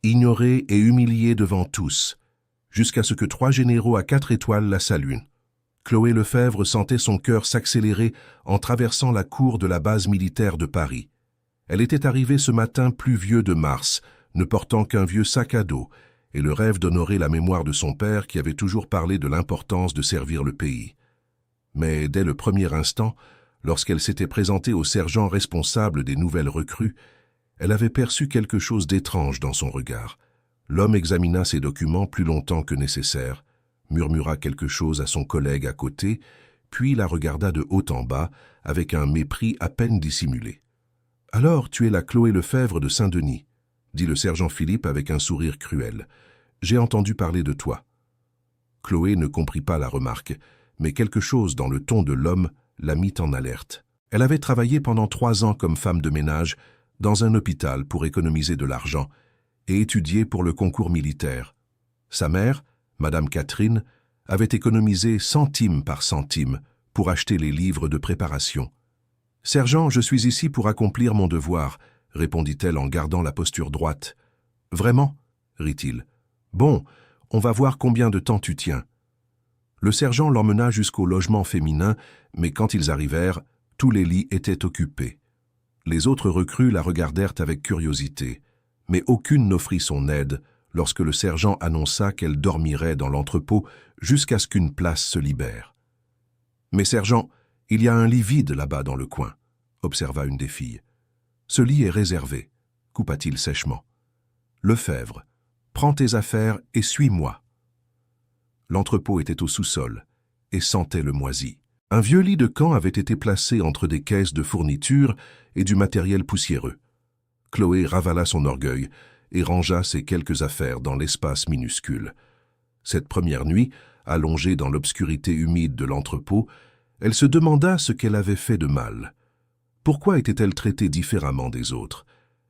ignorée et humiliée devant tous, jusqu'à ce que 3 généraux à 4 étoiles la saluent. Chloé Lefebvre sentait son cœur s'accélérer en traversant la cour de la base militaire de Paris. Elle était arrivée ce matin pluvieux de mars, ne portant qu'un vieux sac à dos, et le rêve d'honorer la mémoire de son père qui avait toujours parlé de l'importance de servir le pays. Mais dès le premier instant, lorsqu'elle s'était présentée au sergent responsable des nouvelles recrues, elle avait perçu quelque chose d'étrange dans son regard. L'homme examina ses documents plus longtemps que nécessaire, murmura quelque chose à son collègue à côté, puis la regarda de haut en bas avec un mépris à peine dissimulé. « Alors, tu es la Chloé Lefebvre de Saint-Denis », dit le sergent Philippe avec un sourire cruel. « J'ai entendu parler de toi. » Chloé ne comprit pas la remarque, mais quelque chose dans le ton de l'homme la mit en alerte. Elle avait travaillé pendant 3 ans comme femme de ménage dans un hôpital pour économiser de l'argent et étudié pour le concours militaire. Sa mère, Madame Catherine, avait économisé centime par centime pour acheter les livres de préparation. « Sergent, je suis ici pour accomplir mon devoir », répondit-elle en gardant la posture droite. « Vraiment ?» rit-il. « Bon, on va voir combien de temps tu tiens. » Le sergent l'emmena jusqu'au logement féminin, mais quand ils arrivèrent, tous les lits étaient occupés. Les autres recrues la regardèrent avec curiosité, mais aucune n'offrit son aide lorsque le sergent annonça qu'elle dormirait dans l'entrepôt jusqu'à ce qu'une place se libère. « Mais sergent, il y a un lit vide là-bas dans le coin », observa une des filles. « Ce lit est réservé », coupa-t-il sèchement. « Lefebvre, prends tes affaires et suis-moi. » L'entrepôt était au sous-sol et sentait le moisi. Un vieux lit de camp avait été placé entre des caisses de fournitures et du matériel poussiéreux. Chloé ravala son orgueil et rangea ses quelques affaires dans l'espace minuscule. Cette première nuit, allongée dans l'obscurité humide de l'entrepôt, elle se demanda ce qu'elle avait fait de mal. Pourquoi était-elle traitée différemment des autres?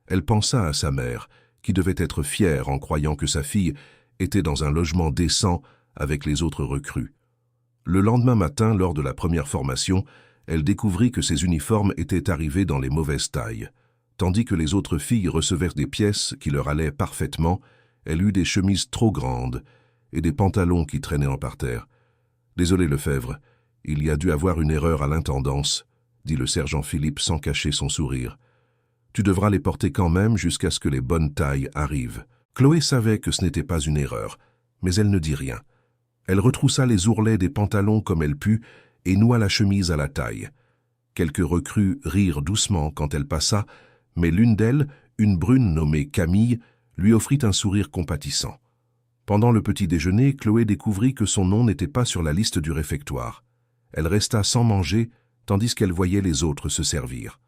Elle pensa à sa mère, qui devait être fière en croyant que sa fille était dans un logement décent avec les autres recrues. Le lendemain matin, lors de la première formation, elle découvrit que ses uniformes étaient arrivés dans les mauvaises tailles. Tandis que les autres filles recevaient des pièces qui leur allaient parfaitement, elle eut des chemises trop grandes et des pantalons qui traînaient en parterre. « Désolé Lefebvre, il y a dû avoir une erreur à l'intendance », dit le sergent Philippe sans cacher son sourire. « Tu devras les porter quand même jusqu'à ce que les bonnes tailles arrivent. » Chloé savait que ce n'était pas une erreur, mais elle ne dit rien. Elle retroussa les ourlets des pantalons comme elle put et noua la chemise à la taille. Quelques recrues rirent doucement quand elle passa, mais l'une d'elles, une brune nommée Camille, lui offrit un sourire compatissant. Pendant le petit déjeuner, Chloé découvrit que son nom n'était pas sur la liste du réfectoire. Elle resta sans manger, tandis qu'elle voyait les autres se servir.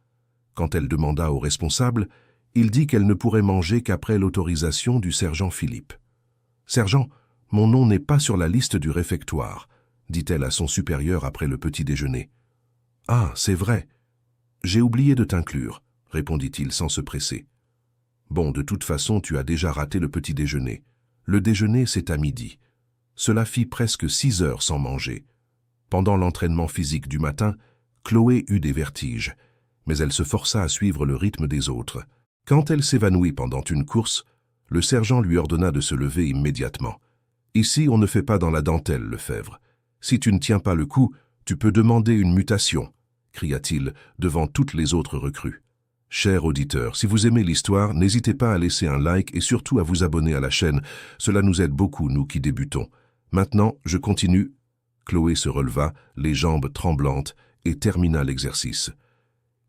Quand elle demanda au responsable, il dit qu'elle ne pourrait manger qu'après l'autorisation du sergent Philippe. « Sergent, mon nom n'est pas sur la liste du réfectoire, » dit-elle à son supérieur après le petit déjeuner. « Ah, c'est vrai. J'ai oublié de t'inclure, » répondit-il sans se presser. « Bon, de toute façon, tu as déjà raté le petit déjeuner. Le déjeuner, c'est à midi. » Cela fit presque 6 heures sans manger. Pendant l'entraînement physique du matin, Chloé eut des vertiges, mais elle se força à suivre le rythme des autres. Quand elle s'évanouit pendant une course, le sergent lui ordonna de se lever immédiatement. « Ici, on ne fait pas dans la dentelle, Lefebvre. Si tu ne tiens pas le coup, tu peux demander une mutation, » cria-t-il devant toutes les autres recrues. Chers auditeurs, si vous aimez l'histoire, n'hésitez pas à laisser un like et surtout à vous abonner à la chaîne. Cela nous aide beaucoup, nous qui débutons. Maintenant, je continue. Chloé se releva, les jambes tremblantes, et termina l'exercice.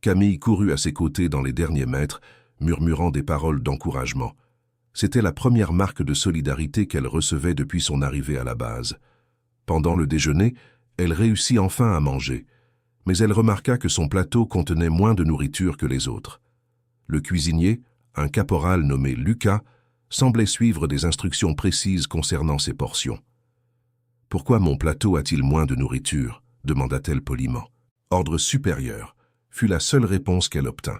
Camille courut à ses côtés dans les derniers mètres, murmurant des paroles d'encouragement. C'était la première marque de solidarité qu'elle recevait depuis son arrivée à la base. Pendant le déjeuner, elle réussit enfin à manger, mais elle remarqua que son plateau contenait moins de nourriture que les autres. Le cuisinier, un caporal nommé Lucas, semblait suivre des instructions précises concernant ses portions. « Pourquoi mon plateau a-t-il moins de nourriture ?» demanda-t-elle poliment. « Ordre supérieur » fut la seule réponse qu'elle obtint.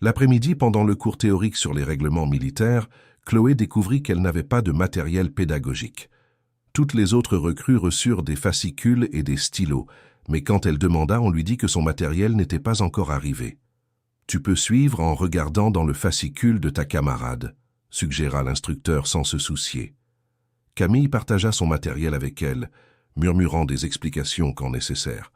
L'après-midi, pendant le cours théorique sur les règlements militaires, Chloé découvrit qu'elle n'avait pas de matériel pédagogique. Toutes les autres recrues reçurent des fascicules et des stylos, mais quand elle demanda, on lui dit que son matériel n'était pas encore arrivé. « Tu peux suivre en regardant dans le fascicule de ta camarade », suggéra l'instructeur sans se soucier. Camille partagea son matériel avec elle, murmurant des explications quand nécessaire.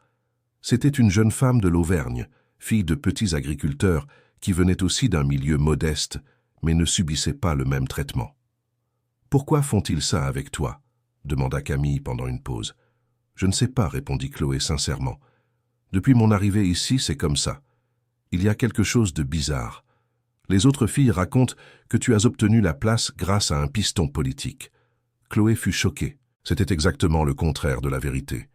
C'était une jeune femme de l'Auvergne, fille de petits agriculteurs, qui venait aussi d'un milieu modeste, mais ne subissait pas le même traitement. « Pourquoi font-ils ça avec toi ?» demanda Camille pendant une pause. « Je ne sais pas, » répondit Chloé sincèrement. « Depuis mon arrivée ici, c'est comme ça. Il y a quelque chose de bizarre. Les autres filles racontent que tu as obtenu la place grâce à un piston politique. » Chloé fut choquée. C'était exactement le contraire de la vérité.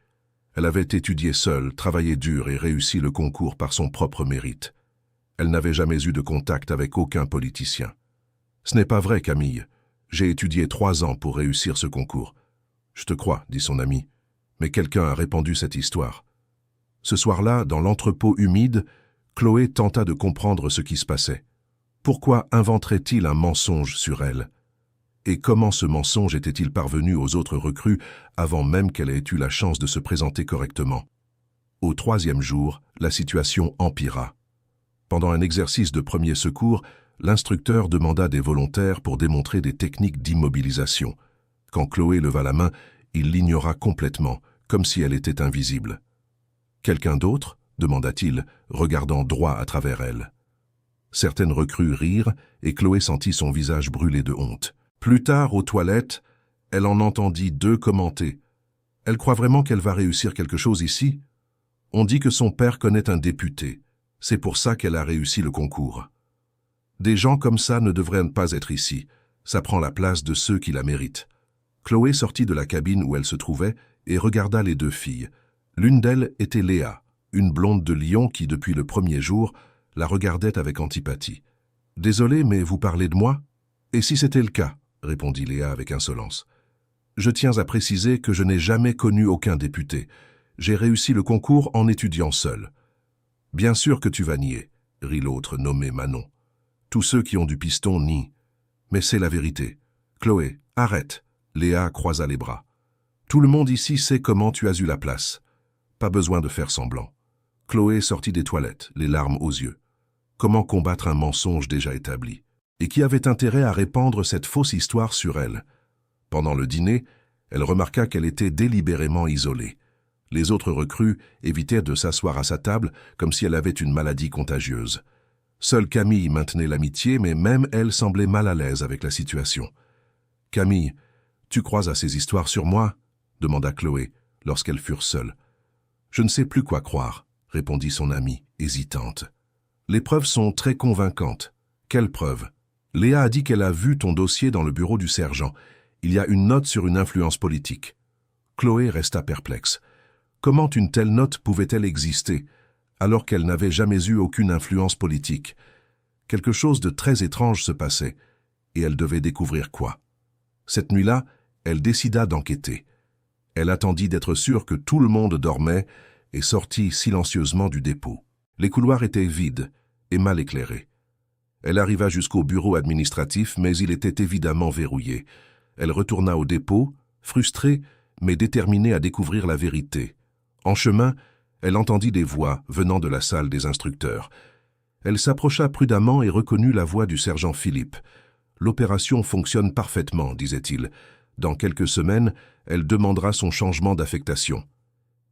Elle avait étudié seule, travaillé dur et réussi le concours par son propre mérite. Elle n'avait jamais eu de contact avec aucun politicien. « Ce n'est pas vrai, Camille. J'ai étudié 3 ans pour réussir ce concours. »« Je te crois, » dit son ami. Mais quelqu'un a répandu cette histoire. Ce soir-là, dans l'entrepôt humide, Chloé tenta de comprendre ce qui se passait. Pourquoi inventerait-il un mensonge sur elle? Et comment ce mensonge était-il parvenu aux autres recrues avant même qu'elle ait eu la chance de se présenter correctement? Au 3e jour, la situation empira. Pendant un exercice de premier secours, l'instructeur demanda des volontaires pour démontrer des techniques d'immobilisation. Quand Chloé leva la main, il l'ignora complètement, comme si elle était invisible. « Quelqu'un d'autre ?» demanda-t-il, regardant droit à travers elle. Certaines recrues rirent et Chloé sentit son visage brûler de honte. Plus tard, aux toilettes, elle en entendit 2 commenter. « Elle croit vraiment qu'elle va réussir quelque chose ici? On dit que son père connaît un député. C'est pour ça qu'elle a réussi le concours. Des gens comme ça ne devraient pas être ici. Ça prend la place de ceux qui la méritent. » Chloé sortit de la cabine où elle se trouvait et regarda les 2 filles. L'une d'elles était Léa, une blonde de Lyon qui, depuis le premier jour, la regardait avec antipathie. « Désolé, mais vous parlez de moi? Et si c'était le cas ?» répondit Léa avec insolence. « Je tiens à préciser que je n'ai jamais connu aucun député. J'ai réussi le concours en étudiant seul. »« Bien sûr que tu vas nier, » rit l'autre nommé Manon. « Tous ceux qui ont du piston nient. Mais c'est la vérité. Chloé, arrête. » Léa croisa les bras. « Tout le monde ici sait comment tu as eu la place. Pas besoin de faire semblant. » Chloé sortit des toilettes, les larmes aux yeux. Comment combattre un mensonge déjà établi? Et qui avait intérêt à répandre cette fausse histoire sur elle? Pendant le dîner, elle remarqua qu'elle était délibérément isolée. Les autres recrues évitèrent de s'asseoir à sa table comme si elle avait une maladie contagieuse. Seule Camille maintenait l'amitié, mais même elle semblait mal à l'aise avec la situation. « Camille, tu crois à ces histoires sur moi ?» demanda Chloé, lorsqu'elles furent seules. « Je ne sais plus quoi croire, » répondit son amie, hésitante. « Les preuves sont très convaincantes. Quelles preuves? Léa a dit qu'elle a vu ton dossier dans le bureau du sergent. Il y a une note sur une influence politique. » Chloé resta perplexe. Comment une telle note pouvait-elle exister, alors qu'elle n'avait jamais eu aucune influence politique? Quelque chose de très étrange se passait, et elle devait découvrir quoi. Cette nuit-là, elle décida d'enquêter. Elle attendit d'être sûre que tout le monde dormait et sortit silencieusement du dépôt. Les couloirs étaient vides et mal éclairés. Elle arriva jusqu'au bureau administratif, mais il était évidemment verrouillé. Elle retourna au dépôt, frustrée, mais déterminée à découvrir la vérité. En chemin, elle entendit des voix venant de la salle des instructeurs. Elle s'approcha prudemment et reconnut la voix du sergent Philippe. « L'opération fonctionne parfaitement, disait-il. Dans quelques semaines, elle demandera son changement d'affectation. »«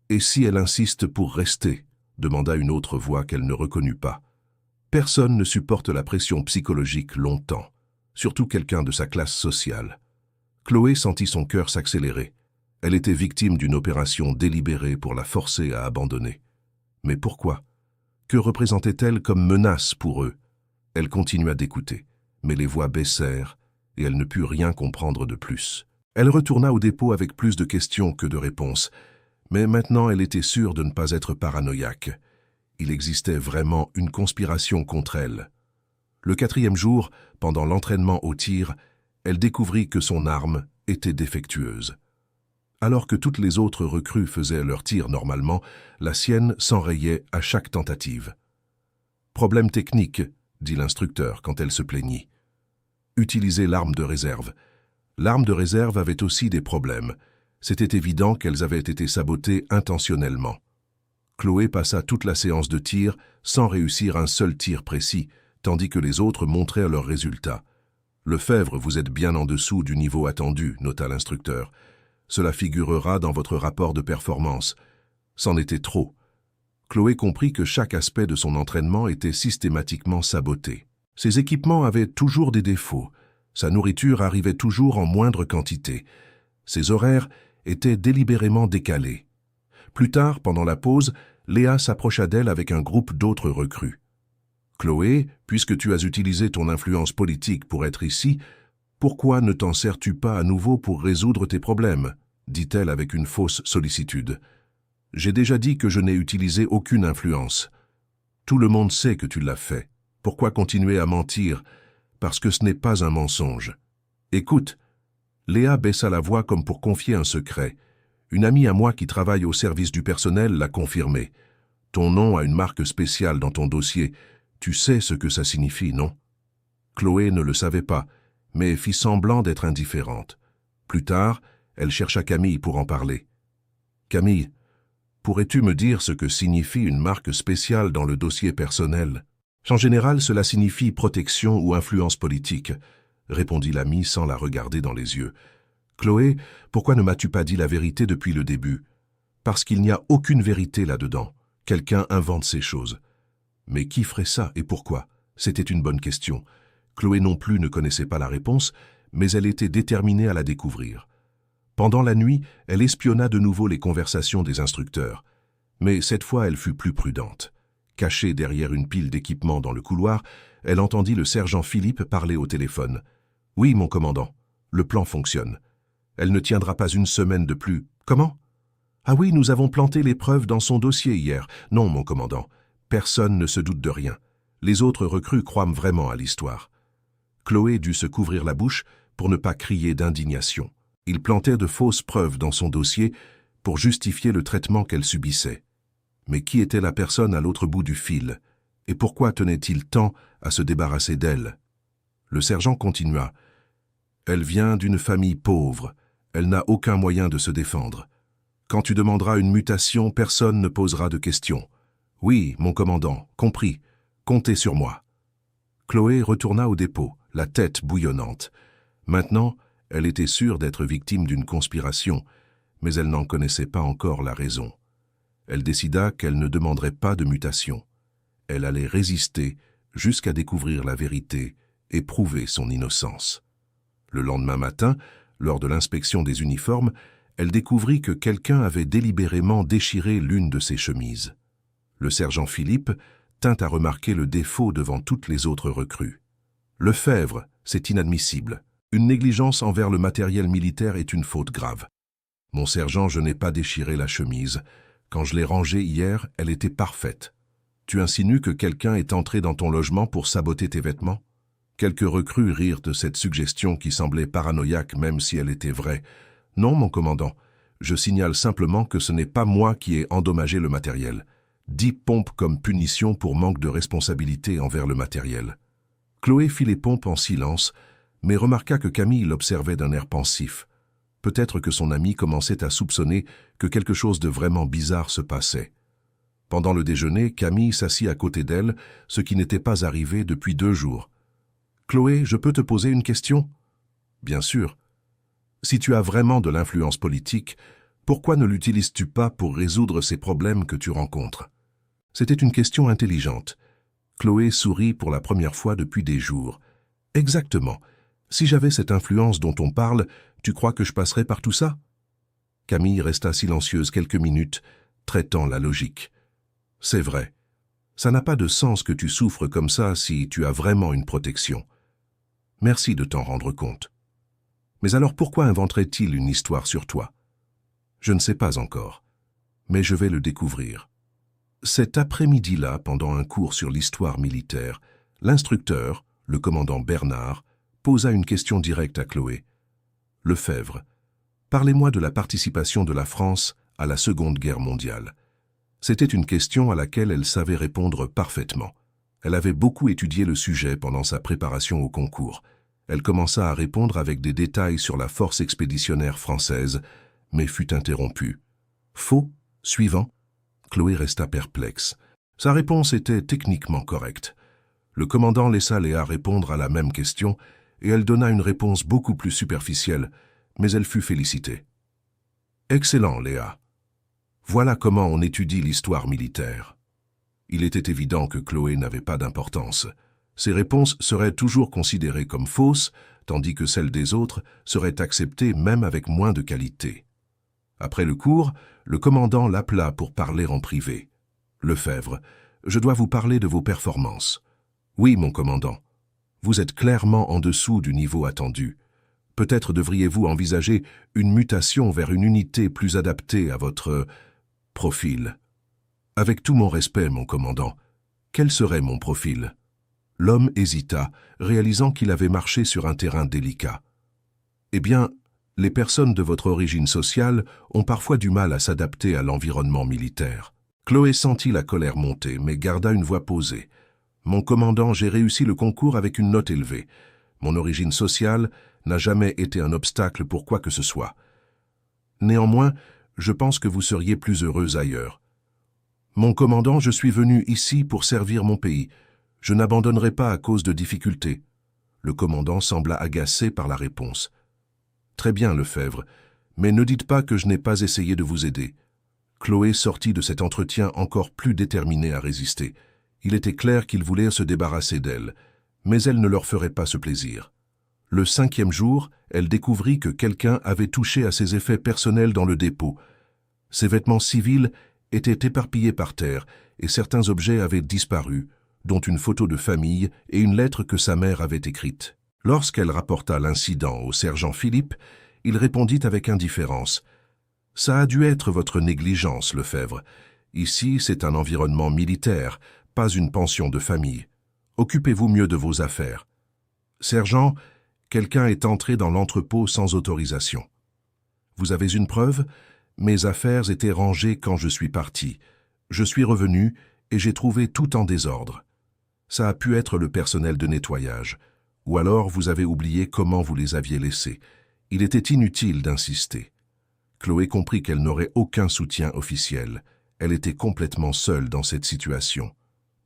Et si elle insiste pour rester ?» demanda une autre voix qu'elle ne reconnut pas. Personne ne supporte la pression psychologique longtemps, surtout quelqu'un de sa classe sociale. Chloé sentit son cœur s'accélérer. Elle était victime d'une opération délibérée pour la forcer à abandonner. Mais pourquoi? Que représentait-elle comme menace pour eux? Elle continua d'écouter, mais les voix baissèrent et elle ne put rien comprendre de plus. Elle retourna au dépôt avec plus de questions que de réponses, mais maintenant elle était sûre de ne pas être paranoïaque. Il existait vraiment une conspiration contre elle. Le 4e jour, pendant l'entraînement au tir, elle découvrit que son arme était défectueuse. Alors que toutes les autres recrues faisaient leur tir normalement, la sienne s'enrayait à chaque tentative. « Problème technique », dit l'instructeur quand elle se plaignit. « Utilisez l'arme de réserve. » L'arme de réserve avait aussi des problèmes. C'était évident qu'elles avaient été sabotées intentionnellement. Chloé passa toute la séance de tir sans réussir un seul tir précis, tandis que les autres montrèrent leurs résultats. Lefebvre, vous êtes bien en dessous du niveau attendu, nota l'instructeur. Cela figurera dans votre rapport de performance. C'en était trop. Chloé comprit que chaque aspect de son entraînement était systématiquement saboté. Ses équipements avaient toujours des défauts. Sa nourriture arrivait toujours en moindre quantité. Ses horaires étaient délibérément décalés. Plus tard, pendant la pause, Léa s'approcha d'elle avec un groupe d'autres recrues. « Chloé, puisque tu as utilisé ton influence politique pour être ici, pourquoi ne t'en sers-tu pas à nouveau pour résoudre tes problèmes ?» dit-elle avec une fausse sollicitude. « J'ai déjà dit que je n'ai utilisé aucune influence. Tout le monde sait que tu l'as fait. Pourquoi continuer à mentir? Parce que ce n'est pas un mensonge. Écoute. » Léa baissa la voix comme pour confier un secret. Une amie à moi qui travaille au service du personnel l'a confirmé. Ton nom a une marque spéciale dans ton dossier. Tu sais ce que ça signifie, non? Chloé ne le savait pas, mais fit semblant d'être indifférente. Plus tard, elle chercha Camille pour en parler. « Camille, pourrais-tu me dire ce que signifie une marque spéciale dans le dossier personnel? » « En général, cela signifie protection ou influence politique, » répondit l'amie sans la regarder dans les yeux. « Chloé, pourquoi ne m'as-tu pas dit la vérité depuis le début? Parce qu'il n'y a aucune vérité là-dedans. Quelqu'un invente ces choses. » Mais qui ferait ça et pourquoi? C'était une bonne question. Chloé non plus ne connaissait pas la réponse, mais elle était déterminée à la découvrir. Pendant la nuit, elle espionna de nouveau les conversations des instructeurs. Mais cette fois, elle fut plus prudente. Cachée derrière une pile d'équipements dans le couloir, elle entendit le sergent Philippe parler au téléphone. « Oui, mon commandant, le plan fonctionne. Elle ne tiendra pas une semaine de plus. Comment? Ah oui, nous avons planté les preuves dans son dossier hier. Non, mon commandant, personne ne se doute de rien. Les autres recrues croient vraiment à l'histoire. » Chloé dut se couvrir la bouche pour ne pas crier d'indignation. Il plantait de fausses preuves dans son dossier pour justifier le traitement qu'elle subissait. Mais qui était la personne à l'autre bout du fil? Et pourquoi tenait-il tant à se débarrasser d'elle? Le sergent continua. « Elle vient d'une famille pauvre. Elle n'a aucun moyen de se défendre. Quand tu demanderas une mutation, personne ne posera de questions. Oui, mon commandant, compris. Comptez sur moi. » Chloé retourna au dépôt, la tête bouillonnante. Maintenant, elle était sûre d'être victime d'une conspiration, mais elle n'en connaissait pas encore la raison. Elle décida qu'elle ne demanderait pas de mutation. Elle allait résister jusqu'à découvrir la vérité et prouver son innocence. Le lendemain matin, lors de l'inspection des uniformes, elle découvrit que quelqu'un avait délibérément déchiré l'une de ses chemises. Le sergent Philippe tint à remarquer le défaut devant toutes les autres recrues. « Lefebvre, c'est inadmissible. Une négligence envers le matériel militaire est une faute grave. Mon sergent, je n'ai pas déchiré la chemise. Quand je l'ai rangée hier, elle était parfaite. Tu insinues que quelqu'un est entré dans ton logement pour saboter tes vêtements? » Quelques recrues rirent de cette suggestion qui semblait paranoïaque même si elle était vraie. « Non, mon commandant, je signale simplement que ce n'est pas moi qui ai endommagé le matériel. 10 pompes comme punition pour manque de responsabilité envers le matériel. » Chloé fit les pompes en silence, mais remarqua que Camille l'observait d'un air pensif. Peut-être que son ami commençait à soupçonner que quelque chose de vraiment bizarre se passait. Pendant le déjeuner, Camille s'assit à côté d'elle, ce qui n'était pas arrivé depuis 2 jours. « Chloé, je peux te poser une question? »« Bien sûr. Si tu as vraiment de l'influence politique, pourquoi ne l'utilises-tu pas pour résoudre ces problèmes que tu rencontres ?» C'était une question intelligente. Chloé sourit pour la première fois depuis des jours. « Exactement. Si j'avais cette influence dont on parle, tu crois que je passerais par tout ça ?» Camille resta silencieuse quelques minutes, traitant la logique. « C'est vrai. Ça n'a pas de sens que tu souffres comme ça si tu as vraiment une protection. Merci de t'en rendre compte. Mais alors pourquoi inventerait-il une histoire sur toi? Je ne sais pas encore, mais je vais le découvrir. » Cet après-midi-là, pendant un cours sur l'histoire militaire, l'instructeur, le commandant Bernard, posa une question directe à Chloé. « Lefebvre, parlez-moi de la participation de la France à la Seconde Guerre mondiale. » C'était une question à laquelle elle savait répondre parfaitement. Elle avait beaucoup étudié le sujet pendant sa préparation au concours. Elle commença à répondre avec des détails sur la force expéditionnaire française, mais fut interrompue. « Faux? Suivant ?» Chloé resta perplexe. Sa réponse était techniquement correcte. Le commandant laissa Léa répondre à la même question, et elle donna une réponse beaucoup plus superficielle, mais elle fut félicitée. Excellent, Léa. Voilà comment on étudie l'histoire militaire. Il était évident que Chloé n'avait pas d'importance. Ses réponses seraient toujours considérées comme fausses, tandis que celles des autres seraient acceptées même avec moins de qualité. Après le cours, le commandant l'appela pour parler en privé. « Lefebvre, je dois vous parler de vos performances. »« Oui, mon commandant. Vous êtes clairement en dessous du niveau attendu. Peut-être devriez-vous envisager une mutation vers une unité plus adaptée à votre profil. » « Avec tout mon respect, mon commandant, quel serait mon profil ?» L'homme hésita, réalisant qu'il avait marché sur un terrain délicat. « Eh bien, les personnes de votre origine sociale ont parfois du mal à s'adapter à l'environnement militaire. » Chloé sentit la colère monter, mais garda une voix posée. « Mon commandant, j'ai réussi le concours avec une note élevée. Mon origine sociale n'a jamais été un obstacle pour quoi que ce soit. Néanmoins, je pense que vous seriez plus heureuse ailleurs. Mon commandant, je suis venu ici pour servir mon pays. Je n'abandonnerai pas à cause de difficultés. » Le commandant sembla agacé par la réponse. « Très bien, Lefebvre, mais ne dites pas que je n'ai pas essayé de vous aider. » Chloé sortit de cet entretien encore plus déterminée à résister. Il était clair qu'il voulait se débarrasser d'elle, mais elle ne leur ferait pas ce plaisir. Le 5e jour, elle découvrit que quelqu'un avait touché à ses effets personnels dans le dépôt. Ses vêtements civils étaient éparpillés par terre et certains objets avaient disparu, dont une photo de famille et une lettre que sa mère avait écrite. Lorsqu'elle rapporta l'incident au sergent Philippe, il répondit avec indifférence. « Ça a dû être votre négligence, Lefebvre. Ici, c'est un environnement militaire, pas une pension de famille. Occupez-vous mieux de vos affaires. »« Sergent, quelqu'un est entré dans l'entrepôt sans autorisation. »« Vous avez une preuve ? Mes affaires étaient rangées quand je suis parti. Je suis revenu et j'ai trouvé tout en désordre. Ça a pu être le personnel de nettoyage. Ou alors vous avez oublié comment vous les aviez laissés. Il était inutile d'insister. » Chloé comprit qu'elle n'aurait aucun soutien officiel. Elle était complètement seule dans cette situation.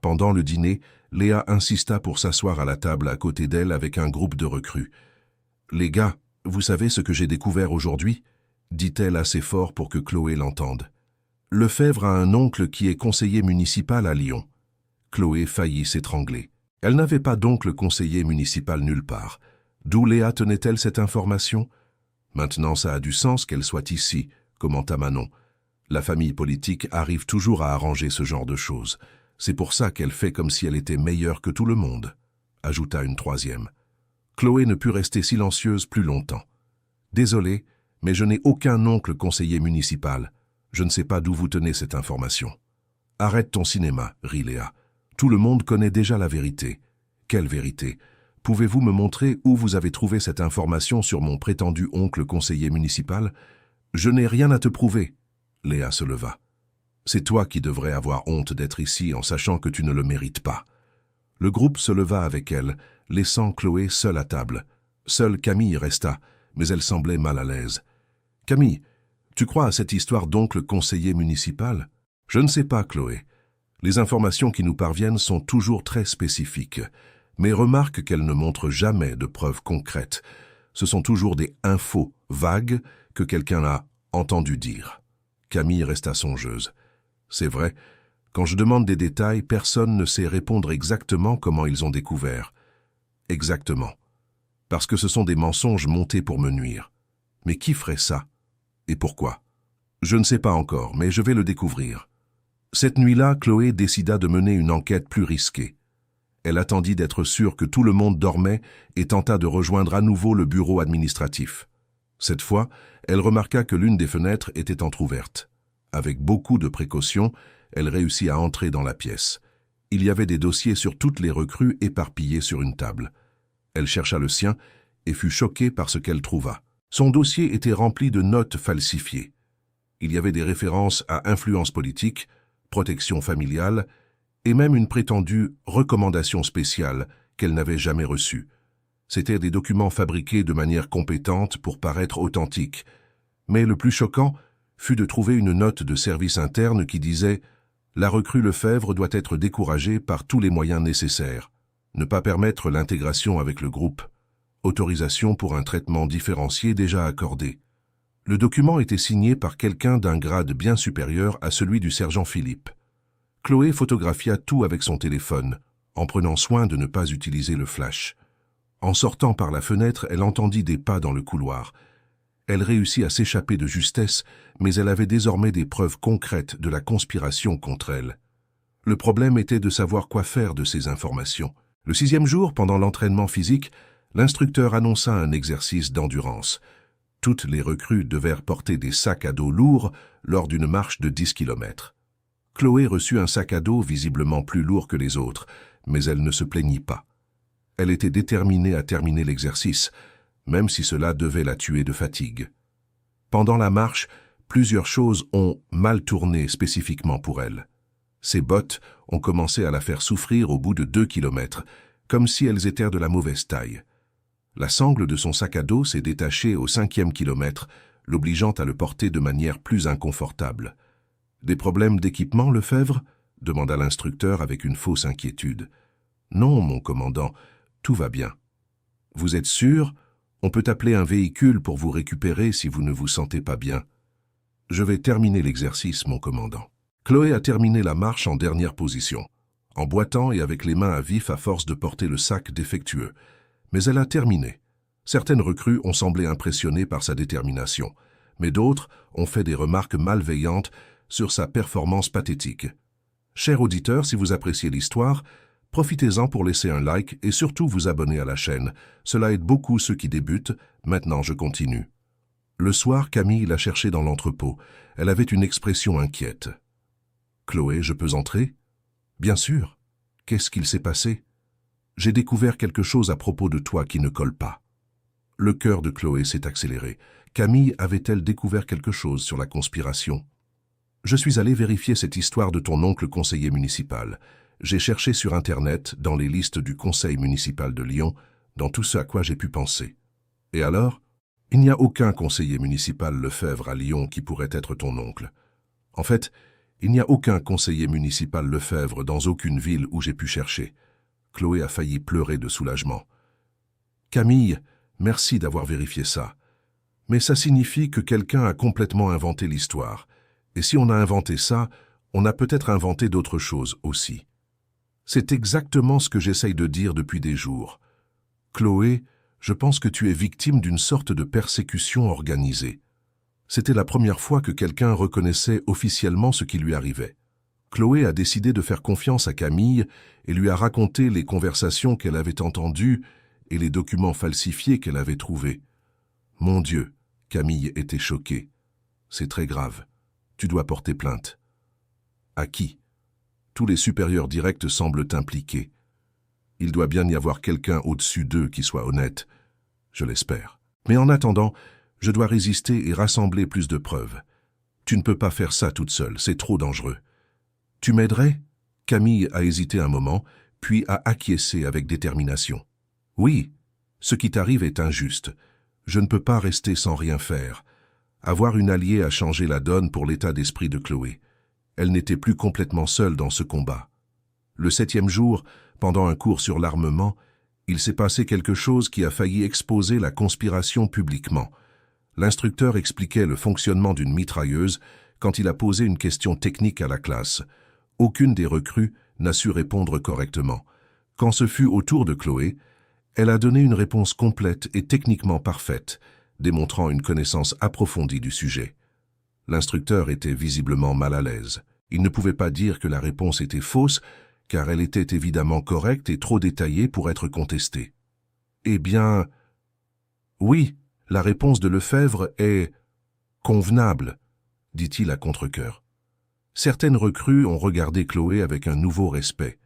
Pendant le dîner, Léa insista pour s'asseoir à la table à côté d'elle avec un groupe de recrues. « Les gars, vous savez ce que j'ai découvert aujourd'hui ?» dit-elle assez fort pour que Chloé l'entende. « Lefebvre a un oncle qui est conseiller municipal à Lyon. » Chloé faillit s'étrangler. Elle n'avait pas d'oncle conseiller municipal nulle part. D'où Léa tenait-elle cette information ? Maintenant, ça a du sens qu'elle soit ici, commenta Manon. La famille politique arrive toujours à arranger ce genre de choses. C'est pour ça qu'elle fait comme si elle était meilleure que tout le monde, ajouta une troisième. Chloé ne put rester silencieuse plus longtemps. Désolée, mais je n'ai aucun oncle conseiller municipal. Je ne sais pas d'où vous tenez cette information. Arrête ton cinéma, rit Léa. Tout le monde connaît déjà la vérité. Quelle vérité ? Pouvez-vous me montrer où vous avez trouvé cette information sur mon prétendu oncle conseiller municipal ? Je n'ai rien à te prouver. Léa se leva. C'est toi qui devrais avoir honte d'être ici en sachant que tu ne le mérites pas. Le groupe se leva avec elle, laissant Chloé seule à table. Seule Camille resta, mais elle semblait mal à l'aise. « Camille, tu crois à cette histoire d'oncle conseiller municipal ? » « Je ne sais pas, Chloé. Les informations qui nous parviennent sont toujours très spécifiques, mais remarque qu'elles ne montrent jamais de preuves concrètes. Ce sont toujours des infos vagues que quelqu'un a entendu dire. » Camille resta songeuse. « C'est vrai, quand je demande des détails, personne ne sait répondre exactement comment ils ont découvert. » « Exactement. Parce que ce sont des mensonges montés pour me nuire. Mais qui ferait ça? Et pourquoi? Je ne sais pas encore, mais je vais le découvrir. » Cette nuit-là, Chloé décida de mener une enquête plus risquée. Elle attendit d'être sûre que tout le monde dormait et tenta de rejoindre à nouveau le bureau administratif. Cette fois, elle remarqua que l'une des fenêtres était entr'ouverte. Avec beaucoup de précautions, elle réussit à entrer dans la pièce. Il y avait des dossiers sur toutes les recrues éparpillés sur une table. Elle chercha le sien et fut choquée par ce qu'elle trouva. Son dossier était rempli de notes falsifiées. Il y avait des références à influence politique, protection familiale et même une prétendue recommandation spéciale qu'elle n'avait jamais reçue. C'étaient des documents fabriqués de manière compétente pour paraître authentiques. Mais le plus choquant fut de trouver une note de service interne qui disait « La recrue Lefebvre doit être découragée par tous les moyens nécessaires. Ne pas permettre l'intégration avec le groupe. » Autorisation pour un traitement différencié déjà accordé. Le document était signé par quelqu'un d'un grade bien supérieur à celui du sergent Philippe. Chloé photographia tout avec son téléphone, en prenant soin de ne pas utiliser le flash. En sortant par la fenêtre, elle entendit des pas dans le couloir. Elle réussit à s'échapper de justesse, mais elle avait désormais des preuves concrètes de la conspiration contre elle. Le problème était de savoir quoi faire de ces informations. Le 6e jour, pendant l'entraînement physique, l'instructeur annonça un exercice d'endurance. Toutes les recrues devaient porter des sacs à dos lourds lors d'une marche de 10 km. Chloé reçut un sac à dos visiblement plus lourd que les autres, mais elle ne se plaignit pas. Elle était déterminée à terminer l'exercice, même si cela devait la tuer de fatigue. Pendant la marche, plusieurs choses ont mal tourné spécifiquement pour elle. Ses bottes ont commencé à la faire souffrir au bout de 2 km, comme si elles étaient de la mauvaise taille. La sangle de son sac à dos s'est détachée au 5e kilomètre, l'obligeant à le porter de manière plus inconfortable. « Des problèmes d'équipement, Lefebvre » demanda l'instructeur avec une fausse inquiétude. « Non, mon commandant, tout va bien. »« Vous êtes sûr ? On peut appeler un véhicule pour vous récupérer si vous ne vous sentez pas bien. »« Je vais terminer l'exercice, mon commandant. » Chloé a terminé la marche en dernière position, en boitant et avec les mains à vif à force de porter le sac défectueux. Mais elle a terminé. Certaines recrues ont semblé impressionnées par sa détermination, mais d'autres ont fait des remarques malveillantes sur sa performance pathétique. Chers auditeurs, si vous appréciez l'histoire, profitez-en pour laisser un like et surtout vous abonner à la chaîne. Cela aide beaucoup ceux qui débutent. Maintenant, je continue. Le soir, Camille l'a cherchée dans l'entrepôt. Elle avait une expression inquiète. « Chloé, je peux entrer ?»« Bien sûr. Qu'est-ce qu'il s'est passé ? » « J'ai découvert quelque chose à propos de toi qui ne colle pas. » Le cœur de Chloé s'est accéléré. Camille avait-elle découvert quelque chose sur la conspiration ? « Je suis allé vérifier cette histoire de ton oncle conseiller municipal. J'ai cherché sur Internet, dans les listes du conseil municipal de Lyon, dans tout ce à quoi j'ai pu penser. Et alors ? Il n'y a aucun conseiller municipal Lefebvre à Lyon qui pourrait être ton oncle. En fait, il n'y a aucun conseiller municipal Lefebvre dans aucune ville où j'ai pu chercher. » Chloé a failli pleurer de soulagement. « Camille, merci d'avoir vérifié ça. Mais ça signifie que quelqu'un a complètement inventé l'histoire. Et si on a inventé ça, on a peut-être inventé d'autres choses aussi. C'est exactement ce que j'essaye de dire depuis des jours. Chloé, je pense que tu es victime d'une sorte de persécution organisée. C'était la première fois que quelqu'un reconnaissait officiellement ce qui lui arrivait. Chloé a décidé de faire confiance à Camille et lui a raconté les conversations qu'elle avait entendues et les documents falsifiés qu'elle avait trouvés. Mon Dieu, Camille était choquée. C'est très grave. Tu dois porter plainte. À qui ? Tous les supérieurs directs semblent impliqués. Il doit bien y avoir quelqu'un au-dessus d'eux qui soit honnête. Je l'espère. Mais en attendant, je dois résister et rassembler plus de preuves. Tu ne peux pas faire ça toute seule, c'est trop dangereux. Tu m'aiderais ? Camille a hésité un moment, puis a acquiescé avec détermination. Oui, ce qui t'arrive est injuste. Je ne peux pas rester sans rien faire. Avoir une alliée a changé la donne pour l'état d'esprit de Chloé. Elle n'était plus complètement seule dans ce combat. Le 7e jour, pendant un cours sur l'armement, il s'est passé quelque chose qui a failli exposer la conspiration publiquement. L'instructeur expliquait le fonctionnement d'une mitrailleuse quand il a posé une question technique à la classe. Aucune des recrues n'a su répondre correctement. Quand ce fut au tour de Chloé, elle a donné une réponse complète et techniquement parfaite, démontrant une connaissance approfondie du sujet. L'instructeur était visiblement mal à l'aise. Il ne pouvait pas dire que la réponse était fausse, car elle était évidemment correcte et trop détaillée pour être contestée. Eh bien, oui, la réponse de Lefebvre est convenable, dit-il à contre-cœur. Certaines recrues ont regardé Chloé avec un nouveau respect.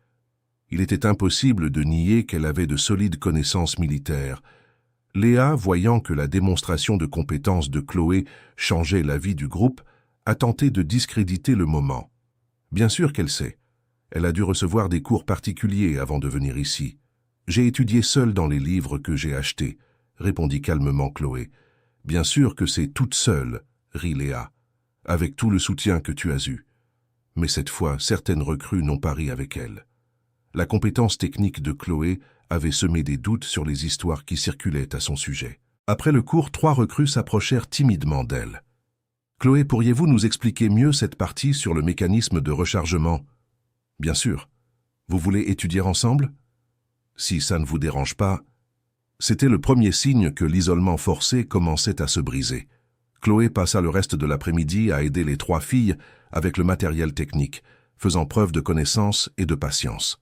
Il était impossible de nier qu'elle avait de solides connaissances militaires. Léa, voyant que la démonstration de compétences de Chloé changeait la vie du groupe, a tenté de discréditer le moment. Bien sûr qu'elle sait. Elle a dû recevoir des cours particuliers avant de venir ici. J'ai étudié seule dans les livres que j'ai achetés, répondit calmement Chloé. Bien sûr que c'est toute seule, rit Léa, avec tout le soutien que tu as eu. Mais cette fois, certaines recrues n'ont pas ri avec elle. La compétence technique de Chloé avait semé des doutes sur les histoires qui circulaient à son sujet. Après le cours, 3 recrues s'approchèrent timidement d'elle. « Chloé, pourriez-vous nous expliquer mieux cette partie sur le mécanisme de rechargement ?»« Bien sûr. Vous voulez étudier ensemble ?»« Si ça ne vous dérange pas. » C'était le premier signe que l'isolement forcé commençait à se briser. Chloé passa le reste de l'après-midi à aider les 3 filles avec le matériel technique, faisant preuve de connaissance et de patience.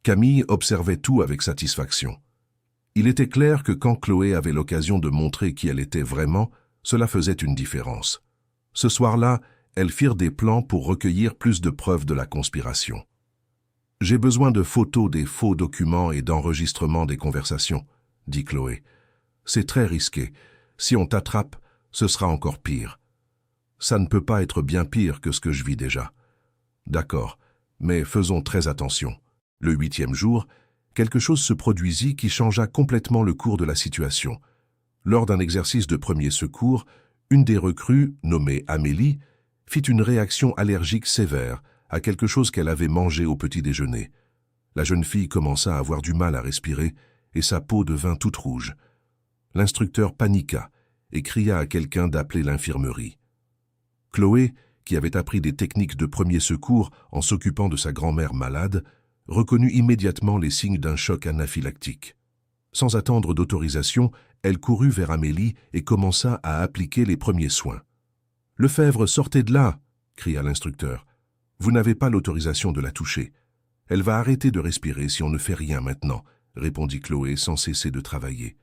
Camille observait tout avec satisfaction. Il était clair que quand Chloé avait l'occasion de montrer qui elle était vraiment, cela faisait une différence. Ce soir-là, elles firent des plans pour recueillir plus de preuves de la conspiration. « J'ai besoin de photos des faux documents et d'enregistrements des conversations, » dit Chloé. « C'est très risqué. Si on t'attrape, ce sera encore pire. » « Ça ne peut pas être bien pire que ce que je vis déjà. »« D'accord, mais faisons très attention. » Le 8e jour, quelque chose se produisit qui changea complètement le cours de la situation. Lors d'un exercice de premier secours, une des recrues, nommée Amélie, fit une réaction allergique sévère à quelque chose qu'elle avait mangé au petit déjeuner. La jeune fille commença à avoir du mal à respirer et sa peau devint toute rouge. L'instructeur paniqua et cria à quelqu'un d'appeler l'infirmerie. Chloé, qui avait appris des techniques de premier secours en s'occupant de sa grand-mère malade, reconnut immédiatement les signes d'un choc anaphylactique. Sans attendre d'autorisation, elle courut vers Amélie et commença à appliquer les premiers soins. « Lefebvre, sortez de là !» cria l'instructeur. « Vous n'avez pas l'autorisation de la toucher. Elle va arrêter de respirer si on ne fait rien maintenant, » répondit Chloé sans cesser de travailler.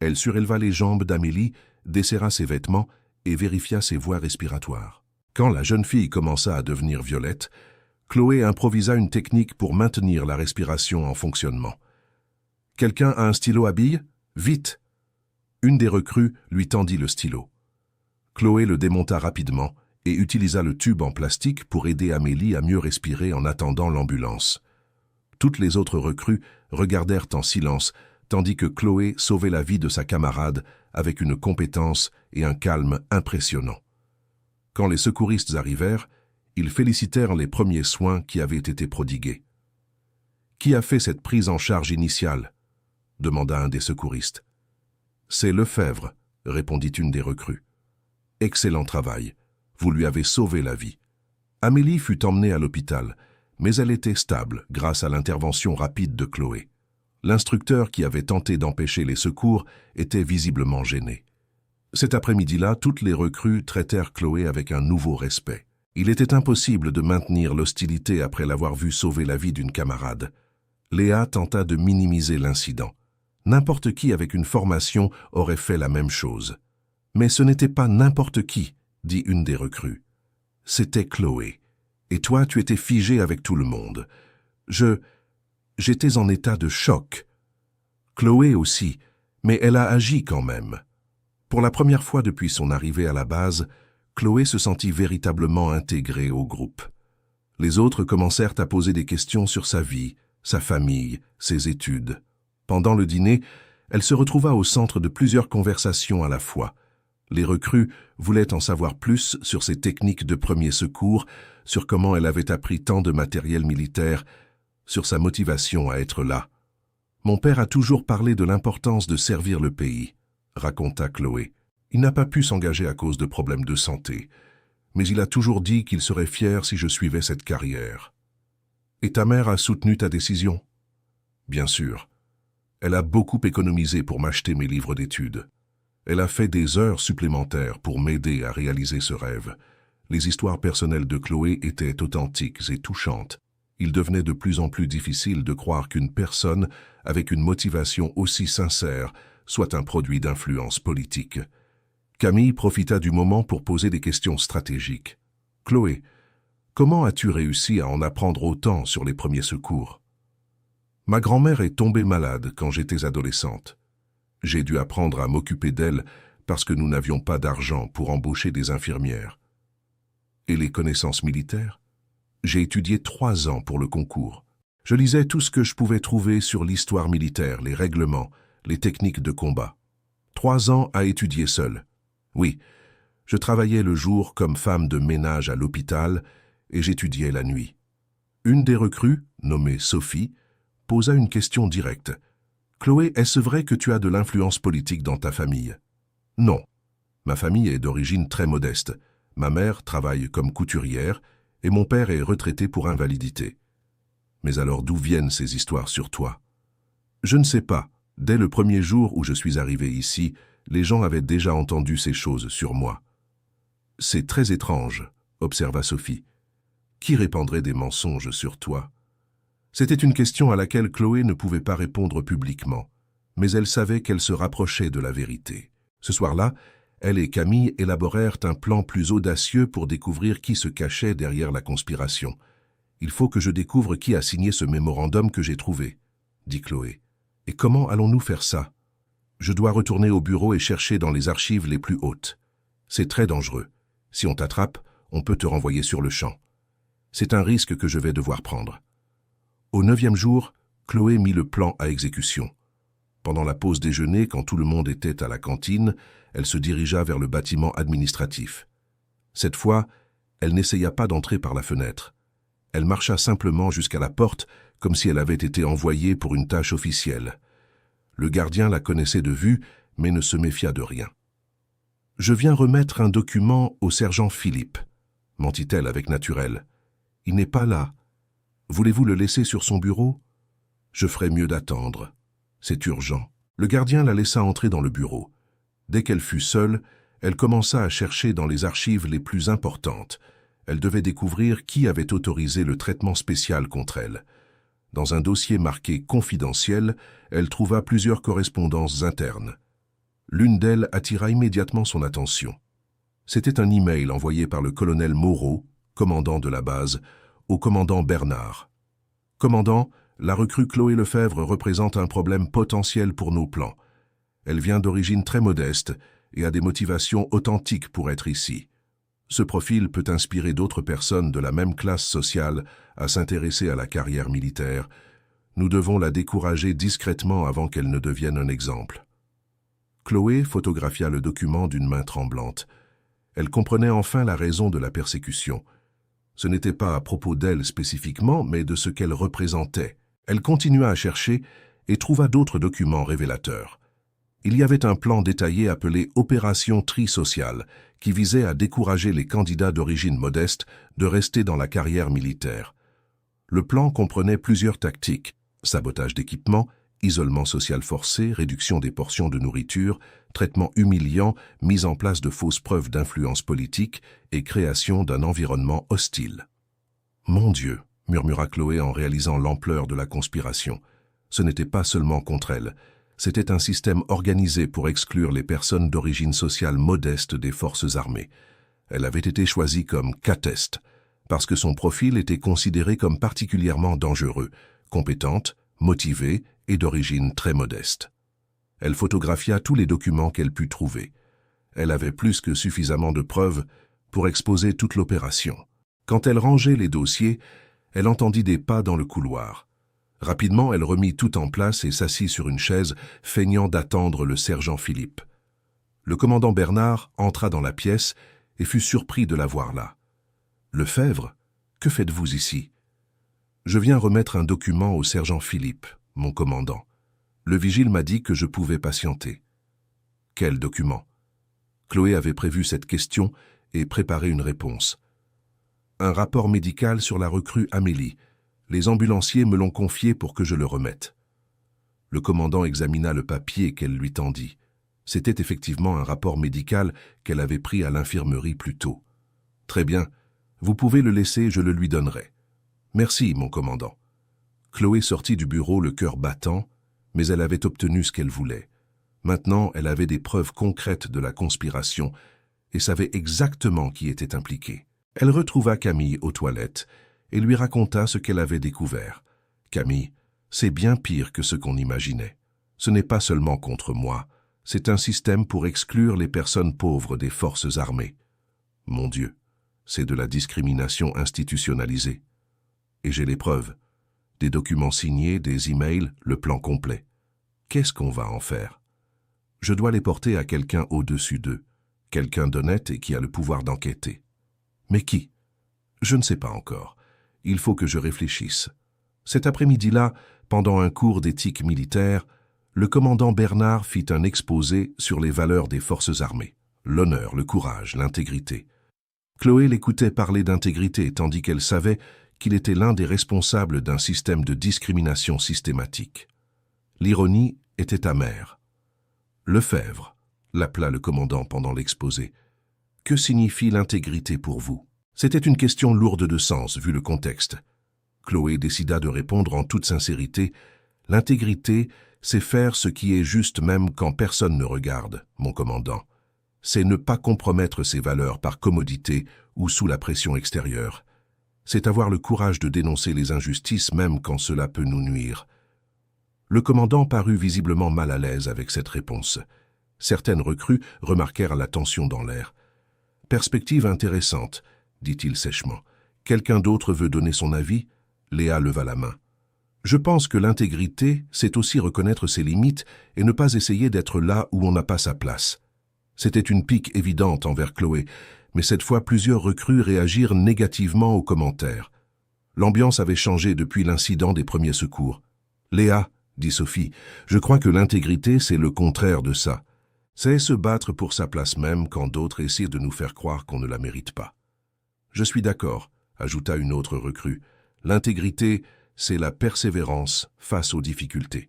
Elle suréleva les jambes d'Amélie, desserra ses vêtements et vérifia ses voies respiratoires. Quand la jeune fille commença à devenir violette, Chloé improvisa une technique pour maintenir la respiration en fonctionnement. « Quelqu'un a un stylo à billes ? Vite !» Une des recrues lui tendit le stylo. Chloé le démonta rapidement et utilisa le tube en plastique pour aider Amélie à mieux respirer en attendant l'ambulance. Toutes les autres recrues regardèrent en silence, tandis que Chloé sauvait la vie de sa camarade avec une compétence et un calme impressionnants. Quand les secouristes arrivèrent, ils félicitèrent les premiers soins qui avaient été prodigués. « Qui a fait cette prise en charge initiale ?» demanda un des secouristes. « C'est Lefebvre », répondit une des recrues. « Excellent travail, vous lui avez sauvé la vie. » Amélie fut emmenée à l'hôpital, mais elle était stable grâce à l'intervention rapide de Chloé. L'instructeur qui avait tenté d'empêcher les secours était visiblement gêné. Cet après-midi-là, toutes les recrues traitèrent Chloé avec un nouveau respect. Il était impossible de maintenir l'hostilité après l'avoir vue sauver la vie d'une camarade. Léa tenta de minimiser l'incident. N'importe qui avec une formation aurait fait la même chose. Mais ce n'était pas n'importe qui, dit une des recrues. C'était Chloé. Et toi, tu étais figée avec tout le monde. J'étais en état de choc. Chloé aussi, mais elle a agi quand même. Pour la première fois depuis son arrivée à la base, Chloé se sentit véritablement intégrée au groupe. Les autres commencèrent à poser des questions sur sa vie, sa famille, ses études. Pendant le dîner, elle se retrouva au centre de plusieurs conversations à la fois. Les recrues voulaient en savoir plus sur ses techniques de premier secours, sur comment elle avait appris tant de matériel militaire, sur sa motivation à être là. « Mon père a toujours parlé de l'importance de servir le pays », raconta Chloé. « Il n'a pas pu s'engager à cause de problèmes de santé, mais il a toujours dit qu'il serait fier si je suivais cette carrière. »« Et ta mère a soutenu ta décision ?»« Bien sûr. Elle a beaucoup économisé pour m'acheter mes livres d'études. Elle a fait des heures supplémentaires pour m'aider à réaliser ce rêve. Les histoires personnelles de Chloé étaient authentiques et touchantes. Il devenait de plus en plus difficile de croire qu'une personne avec une motivation aussi sincère soit un produit d'influence politique. Camille profita du moment pour poser des questions stratégiques. « Chloé, comment as-tu réussi à en apprendre autant sur les premiers secours ?»« Ma grand-mère est tombée malade quand j'étais adolescente. J'ai dû apprendre à m'occuper d'elle parce que nous n'avions pas d'argent pour embaucher des infirmières. Et les connaissances militaires? J'ai étudié 3 ans pour le concours. Je lisais tout ce que je pouvais trouver sur l'histoire militaire, les règlements, les techniques de combat. 3 ans à étudier seul. Oui, je travaillais le jour comme femme de ménage à l'hôpital et j'étudiais la nuit. » Une des recrues, nommée Sophie, posa une question directe. Chloé, est-ce vrai que tu as de l'influence politique dans ta famille? Non. Ma famille est d'origine très modeste. Ma mère travaille comme couturière et mon père est retraité pour invalidité. Mais alors d'où viennent ces histoires sur toi? Je ne sais pas. Dès le premier jour où je suis arrivé ici, les gens avaient déjà entendu ces choses sur moi. C'est très étrange, observa Sophie. Qui répandrait des mensonges sur toi? C'était une question à laquelle Chloé ne pouvait pas répondre publiquement, mais elle savait qu'elle se rapprochait de la vérité. Ce soir-là, elle et Camille élaborèrent un plan plus audacieux pour découvrir qui se cachait derrière la conspiration. « Il faut que je découvre qui a signé ce mémorandum que j'ai trouvé, » dit Chloé. « Et comment allons-nous faire ça? Je dois retourner au bureau et chercher dans les archives les plus hautes. C'est très dangereux. Si on t'attrape, on peut te renvoyer sur le champ. C'est un risque que je vais devoir prendre. » Au 9e jour, Chloé mit le plan à exécution. Pendant la pause déjeuner, quand tout le monde était à la cantine, elle se dirigea vers le bâtiment administratif. Cette fois, elle n'essaya pas d'entrer par la fenêtre. Elle marcha simplement jusqu'à la porte, comme si elle avait été envoyée pour une tâche officielle. Le gardien la connaissait de vue, mais ne se méfia de rien. « Je viens remettre un document au sergent Philippe, » mentit-elle avec naturel. « Il n'est pas là. Voulez-vous le laisser sur son bureau? Je ferais mieux d'attendre. C'est urgent. » Le gardien la laissa entrer dans le bureau. Dès qu'elle fut seule, elle commença à chercher dans les archives les plus importantes. Elle devait découvrir qui avait autorisé le traitement spécial contre elle. Dans un dossier marqué « confidentiel », elle trouva plusieurs correspondances internes. L'une d'elles attira immédiatement son attention. C'était un email envoyé par le colonel Moreau, commandant de la base, au commandant Bernard. « Commandant, la recrue Chloé Lefebvre représente un problème potentiel pour nos plans. Elle vient d'origine très modeste et a des motivations authentiques pour être ici. Ce profil peut inspirer d'autres personnes de la même classe sociale à s'intéresser à la carrière militaire. Nous devons la décourager discrètement avant qu'elle ne devienne un exemple. » Chloé photographia le document d'une main tremblante. Elle comprenait enfin la raison de la persécution. Ce n'était pas à propos d'elle spécifiquement, mais de ce qu'elle représentait. Elle continua à chercher et trouva d'autres documents révélateurs. Il y avait un plan détaillé appelé « Opération Tri Social » qui visait à décourager les candidats d'origine modeste de rester dans la carrière militaire. Le plan comprenait plusieurs tactiques: sabotage d'équipement, isolement social forcé, réduction des portions de nourriture, traitement humiliant, mise en place de fausses preuves d'influence politique et création d'un environnement hostile. « Mon Dieu !» murmura Chloé en réalisant l'ampleur de la conspiration. Ce n'était pas seulement contre elle. C'était un système organisé pour exclure les personnes d'origine sociale modeste des forces armées. Elle avait été choisie comme cateste, parce que son profil était considéré comme particulièrement dangereux, compétente, motivée et d'origine très modeste. Elle photographia tous les documents qu'elle put trouver. Elle avait plus que suffisamment de preuves pour exposer toute l'opération. Quand elle rangeait les dossiers, elle entendit des pas dans le couloir. Rapidement, elle remit tout en place et s'assit sur une chaise, feignant d'attendre le sergent Philippe. Le commandant Bernard entra dans la pièce et fut surpris de la voir là. « Lefebvre, que faites-vous ici ?»« Je viens remettre un document au sergent Philippe, mon commandant. Le vigile m'a dit que je pouvais patienter. »« Quel document ?» Chloé avait prévu cette question et préparé une réponse. « Un rapport médical sur la recrue Amélie. Les ambulanciers me l'ont confié pour que je le remette. » Le commandant examina le papier qu'elle lui tendit. C'était effectivement un rapport médical qu'elle avait pris à l'infirmerie plus tôt. « Très bien, vous pouvez le laisser, je le lui donnerai. »« Merci, mon commandant. » Chloé sortit du bureau le cœur battant, mais elle avait obtenu ce qu'elle voulait. Maintenant, elle avait des preuves concrètes de la conspiration et savait exactement qui était impliqué. Elle retrouva Camille aux toilettes et lui raconta ce qu'elle avait découvert. « Camille, c'est bien pire que ce qu'on imaginait. Ce n'est pas seulement contre moi, c'est un système pour exclure les personnes pauvres des forces armées. Mon Dieu, c'est de la discrimination institutionnalisée. Et j'ai les preuves. Des documents signés, des emails, le plan complet. Qu'est-ce qu'on va en faire? Je dois les porter à quelqu'un au-dessus d'eux, quelqu'un d'honnête et qui a le pouvoir d'enquêter. Mais qui? Je ne sais pas encore. Il faut que je réfléchisse. Cet après-midi-là, pendant un cours d'éthique militaire, Le commandant Bernard fit un exposé sur les valeurs des forces armées. L'honneur, le courage, l'intégrité. Chloé l'écoutait parler d'intégrité tandis qu'elle savait qu'il était l'un des responsables d'un système de discrimination systématique. L'ironie était amère. « Lefebvre », l'appela le commandant pendant l'exposé. « Que signifie l'intégrité pour vous ?» C'était une question lourde de sens vu le contexte. Chloé décida de répondre en toute sincérité. « L'intégrité, c'est faire ce qui est juste même quand personne ne regarde, mon commandant. C'est ne pas compromettre ses valeurs par commodité ou sous la pression extérieure. C'est avoir le courage de dénoncer les injustices même quand cela peut nous nuire. » Le commandant parut visiblement mal à l'aise avec cette réponse. Certaines recrues remarquèrent la tension dans l'air. « Perspective intéressante, » dit-il sèchement. « Quelqu'un d'autre veut donner son avis ?» Léa leva la main. « Je pense que l'intégrité, c'est aussi reconnaître ses limites et ne pas essayer d'être là où on n'a pas sa place. » C'était une pique évidente envers Chloé, mais cette fois plusieurs recrues réagirent négativement aux commentaires. L'ambiance avait changé depuis l'incident des premiers secours. « Léa, » dit Sophie, « je crois que l'intégrité, c'est le contraire de ça. C'est se battre pour sa place même quand d'autres essaient de nous faire croire qu'on ne la mérite pas. » « Je suis d'accord, » ajouta une autre recrue. « L'intégrité, c'est la persévérance face aux difficultés. »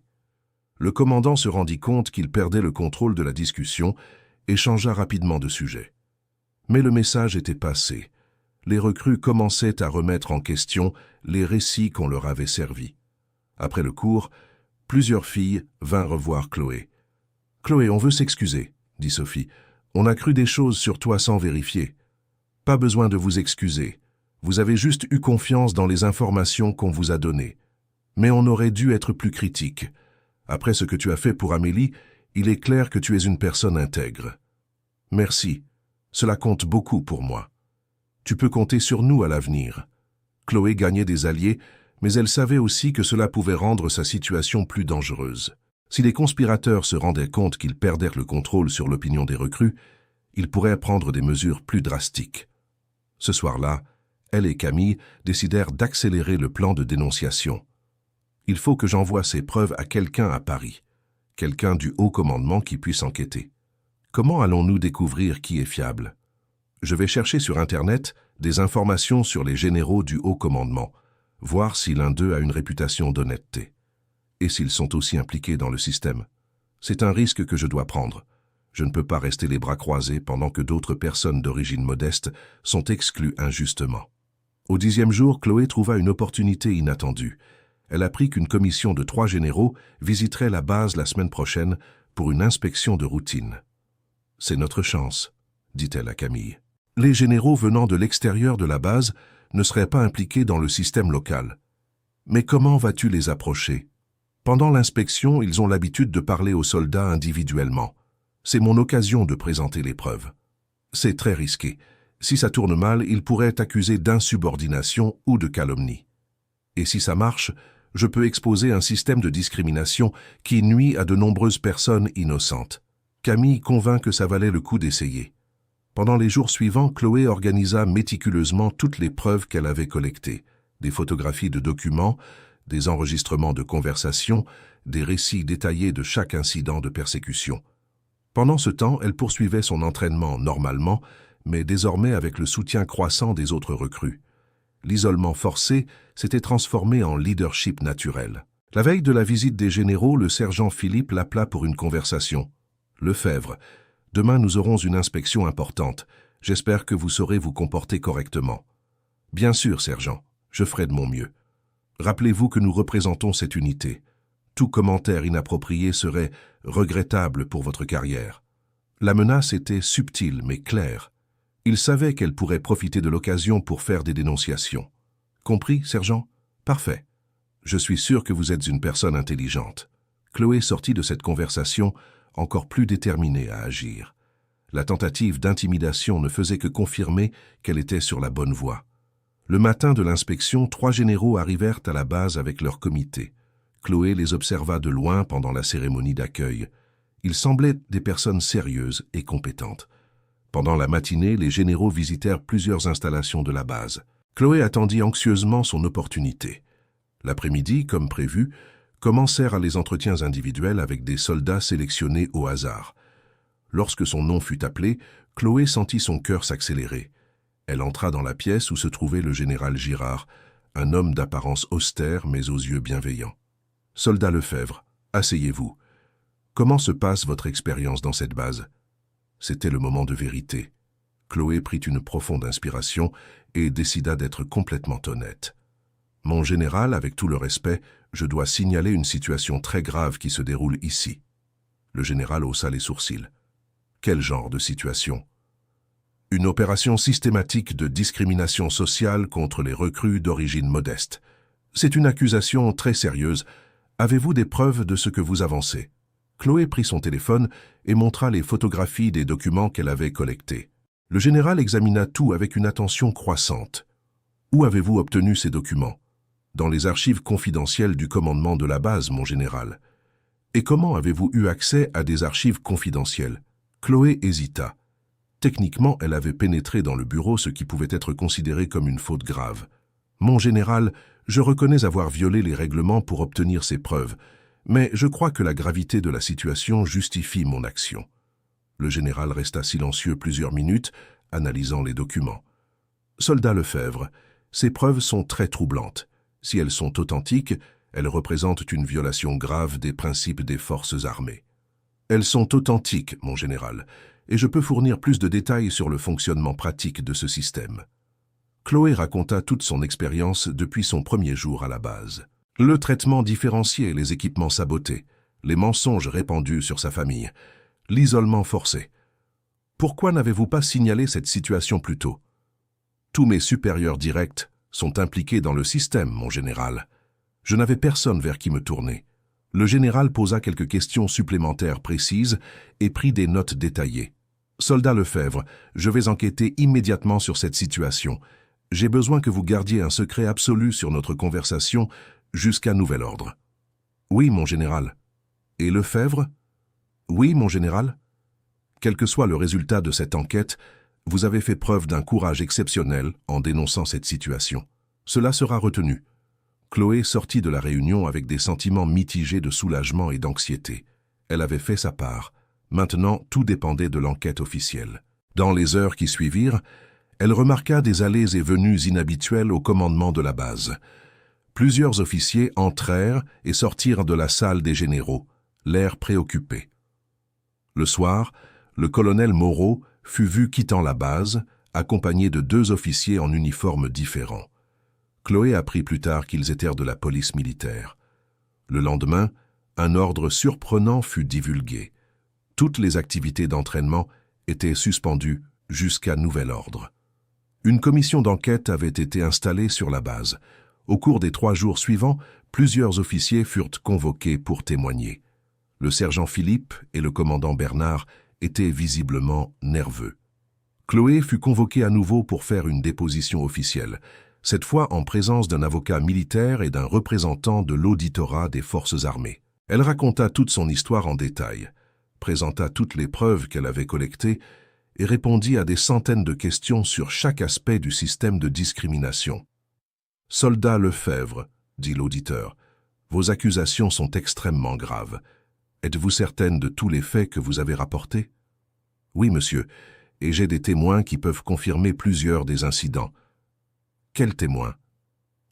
Le commandant se rendit compte qu'il perdait le contrôle de la discussion et changea rapidement de sujet. Mais le message était passé. Les recrues commençaient à remettre en question les récits qu'on leur avait servis. Après le cours, plusieurs filles vinrent voir Chloé. « Chloé, on veut s'excuser, » dit Sophie. « On a cru des choses sur toi sans vérifier. » Pas besoin de vous excuser. Vous avez juste eu confiance dans les informations qu'on vous a données. Mais on aurait dû être plus critique. Après ce que tu as fait pour Amélie, il est clair que tu es une personne intègre. Merci. Cela compte beaucoup pour moi. Tu peux compter sur nous à l'avenir. Chloé gagnait des alliés, mais elle savait aussi que cela pouvait rendre sa situation plus dangereuse. Si les conspirateurs se rendaient compte qu'ils perdaient le contrôle sur l'opinion des recrues, ils pourraient prendre des mesures plus drastiques. Ce soir-là, elle et Camille décidèrent d'accélérer le plan de dénonciation. Il faut que j'envoie ces preuves à quelqu'un à Paris, quelqu'un du haut commandement qui puisse enquêter. Comment allons-nous découvrir qui est fiable? Je vais chercher sur Internet des informations sur les généraux du haut commandement, voir si l'un d'eux a une réputation d'honnêteté. Et s'ils sont aussi impliqués dans le système. C'est un risque que je dois prendre. Je ne peux pas rester les bras croisés pendant que d'autres personnes d'origine modeste sont exclues injustement. Au 10e jour, Chloé trouva une opportunité inattendue. Elle apprit qu'une commission de 3 généraux visiterait la base la semaine prochaine pour une inspection de routine. « C'est notre chance », dit-elle à Camille. Les généraux venant de l'extérieur de la base ne seraient pas impliqués dans le système local. Mais comment vas-tu les approcher? Pendant l'inspection, ils ont l'habitude de parler aux soldats individuellement. C'est mon occasion de présenter les preuves. C'est très risqué. Si ça tourne mal, ils pourraient être accusés d'insubordination ou de calomnie. Et si ça marche, je peux exposer un système de discrimination qui nuit à de nombreuses personnes innocentes. Camille convint que ça valait le coup d'essayer. Pendant les jours suivants, Chloé organisa méticuleusement toutes les preuves qu'elle avait collectées. Des photographies de documents, des enregistrements de conversations, des récits détaillés de chaque incident de persécution. Pendant ce temps, elle poursuivait son entraînement normalement, mais désormais avec le soutien croissant des autres recrues. L'isolement forcé s'était transformé en leadership naturel. La veille de la visite des généraux, le sergent Philippe l'appela pour une conversation. « Lefebvre, demain nous aurons une inspection importante. J'espère que vous saurez vous comporter correctement. »« Bien sûr, sergent, je ferai de mon mieux. Rappelez-vous que nous représentons cette unité. Tout commentaire inapproprié serait regrettable pour votre carrière. » La menace était subtile mais claire. Il savait qu'elle pourrait profiter de l'occasion pour faire des dénonciations. « Compris, sergent? Parfait. Je suis sûr que vous êtes une personne intelligente. » Chloé sortit de cette conversation encore plus déterminée à agir. La tentative d'intimidation ne faisait que confirmer qu'elle était sur la bonne voie. Le matin de l'inspection, 3 généraux arrivèrent à la base avec leur comité. Chloé les observa de loin pendant la cérémonie d'accueil. Ils semblaient des personnes sérieuses et compétentes. Pendant la matinée, les généraux visitèrent plusieurs installations de la base. Chloé attendit anxieusement son opportunité. L'après-midi, comme prévu, Commencèrent les entretiens individuels avec des soldats sélectionnés au hasard. Lorsque son nom fut appelé, Chloé sentit son cœur s'accélérer. Elle entra dans la pièce où se trouvait le général Girard, un homme d'apparence austère mais aux yeux bienveillants. « Soldat Lefebvre, asseyez-vous. Comment se passe votre expérience dans cette base ?» C'était le moment de vérité. Chloé prit une profonde inspiration et décida d'être complètement honnête. « Mon général, avec tout le respect, je dois signaler une situation très grave qui se déroule ici. » Le général haussa les sourcils. « Quel genre de situation ?» « Une opération systématique de discrimination sociale contre les recrues d'origine modeste. C'est une accusation très sérieuse. Avez-vous des preuves de ce que vous avancez ?» Chloé prit son téléphone et montra les photographies des documents qu'elle avait collectés. Le général examina tout avec une attention croissante. « Où avez-vous obtenu ces documents ?»« Dans les archives confidentielles du commandement de la base, mon général. »« Et comment avez-vous eu accès à des archives confidentielles ?» Chloé hésita. Techniquement, elle avait pénétré dans le bureau, ce qui pouvait être considéré comme une faute grave. « Mon général, je reconnais avoir violé les règlements pour obtenir ces preuves, mais je crois que la gravité de la situation justifie mon action. » Le général resta silencieux plusieurs minutes, analysant les documents. « Soldat Lefebvre, ces preuves sont très troublantes. Si elles sont authentiques, elles représentent une violation grave des principes des forces armées. » « Elles sont authentiques, mon général, et je peux fournir plus de détails sur le fonctionnement pratique de ce système. » Chloé raconta toute son expérience depuis son premier jour à la base. Le traitement différencié, les équipements sabotés, les mensonges répandus sur sa famille, l'isolement forcé. « Pourquoi n'avez-vous pas signalé cette situation plus tôt ? » « Tous mes supérieurs directs sont impliqués dans le système, mon général. Je n'avais personne vers qui me tourner. » Le général posa quelques questions supplémentaires précises et prit des notes détaillées. « Soldat Lefebvre, je vais enquêter immédiatement sur cette situation. J'ai besoin que vous gardiez un secret absolu sur notre conversation jusqu'à nouvel ordre. »« Oui, mon général. »« Et Lefebvre ?»« Oui, mon général. » Quel que soit le résultat de cette enquête, vous avez fait preuve d'un courage exceptionnel en dénonçant cette situation. Cela sera retenu. Chloé sortit de la réunion avec des sentiments mitigés de soulagement et d'anxiété. Elle avait fait sa part. Maintenant, tout dépendait de l'enquête officielle. Dans les heures qui suivirent, elle remarqua des allées et venues inhabituelles au commandement de la base. Plusieurs officiers entrèrent et sortirent de la salle des généraux, l'air préoccupé. Le soir, le colonel Moreau fut vu quittant la base, accompagné de 2 officiers en uniformes différents. Chloé apprit plus tard qu'ils étaient de la police militaire. Le lendemain, un ordre surprenant fut divulgué. Toutes les activités d'entraînement étaient suspendues jusqu'à nouvel ordre. Une commission d'enquête avait été installée sur la base. Au cours des 3 jours suivants, plusieurs officiers furent convoqués pour témoigner. Le sergent Philippe et le commandant Bernard étaient visiblement nerveux. Chloé fut convoquée à nouveau pour faire une déposition officielle, cette fois en présence d'un avocat militaire et d'un représentant de l'auditorat des forces armées. Elle raconta toute son histoire en détail, présenta toutes les preuves qu'elle avait collectées et répondit à des centaines de questions sur chaque aspect du système de discrimination. « Soldat Lefebvre, » dit l'auditeur, « vos accusations sont extrêmement graves. Êtes-vous certaine de tous les faits que vous avez rapportés ? » ?»« Oui, monsieur, et j'ai des témoins qui peuvent confirmer plusieurs des incidents. » »« Quels témoins ? » ?»«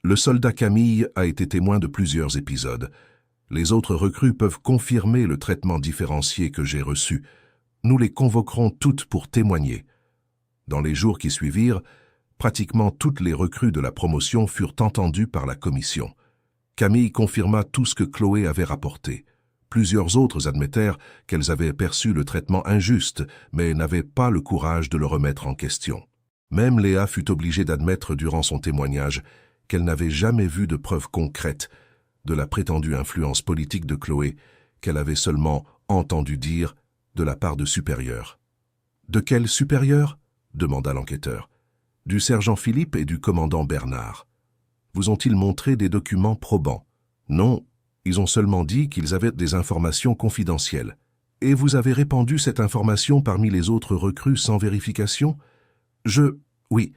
Le soldat Camille a été témoin de plusieurs épisodes. Les autres recrues peuvent confirmer le traitement différencié que j'ai reçu. Nous les convoquerons toutes pour témoigner. » Dans les jours qui suivirent, pratiquement toutes les recrues de la promotion furent entendues par la commission. Camille confirma tout ce que Chloé avait rapporté. Plusieurs autres admettèrent qu'elles avaient perçu le traitement injuste, mais n'avaient pas le courage de le remettre en question. Même Léa fut obligée d'admettre durant son témoignage qu'elle n'avait jamais vu de preuves concrètes de la prétendue influence politique de Chloé, qu'elle avait seulement entendu dire de la part de supérieurs. « De quel supérieur ?» demanda l'enquêteur. « Du sergent Philippe et du commandant Bernard. Vous ont-ils montré des documents probants ? » « Non, ils ont seulement dit qu'ils avaient des informations confidentielles. » « Et vous avez répandu cette information parmi les autres recrues sans vérification ? » « Oui.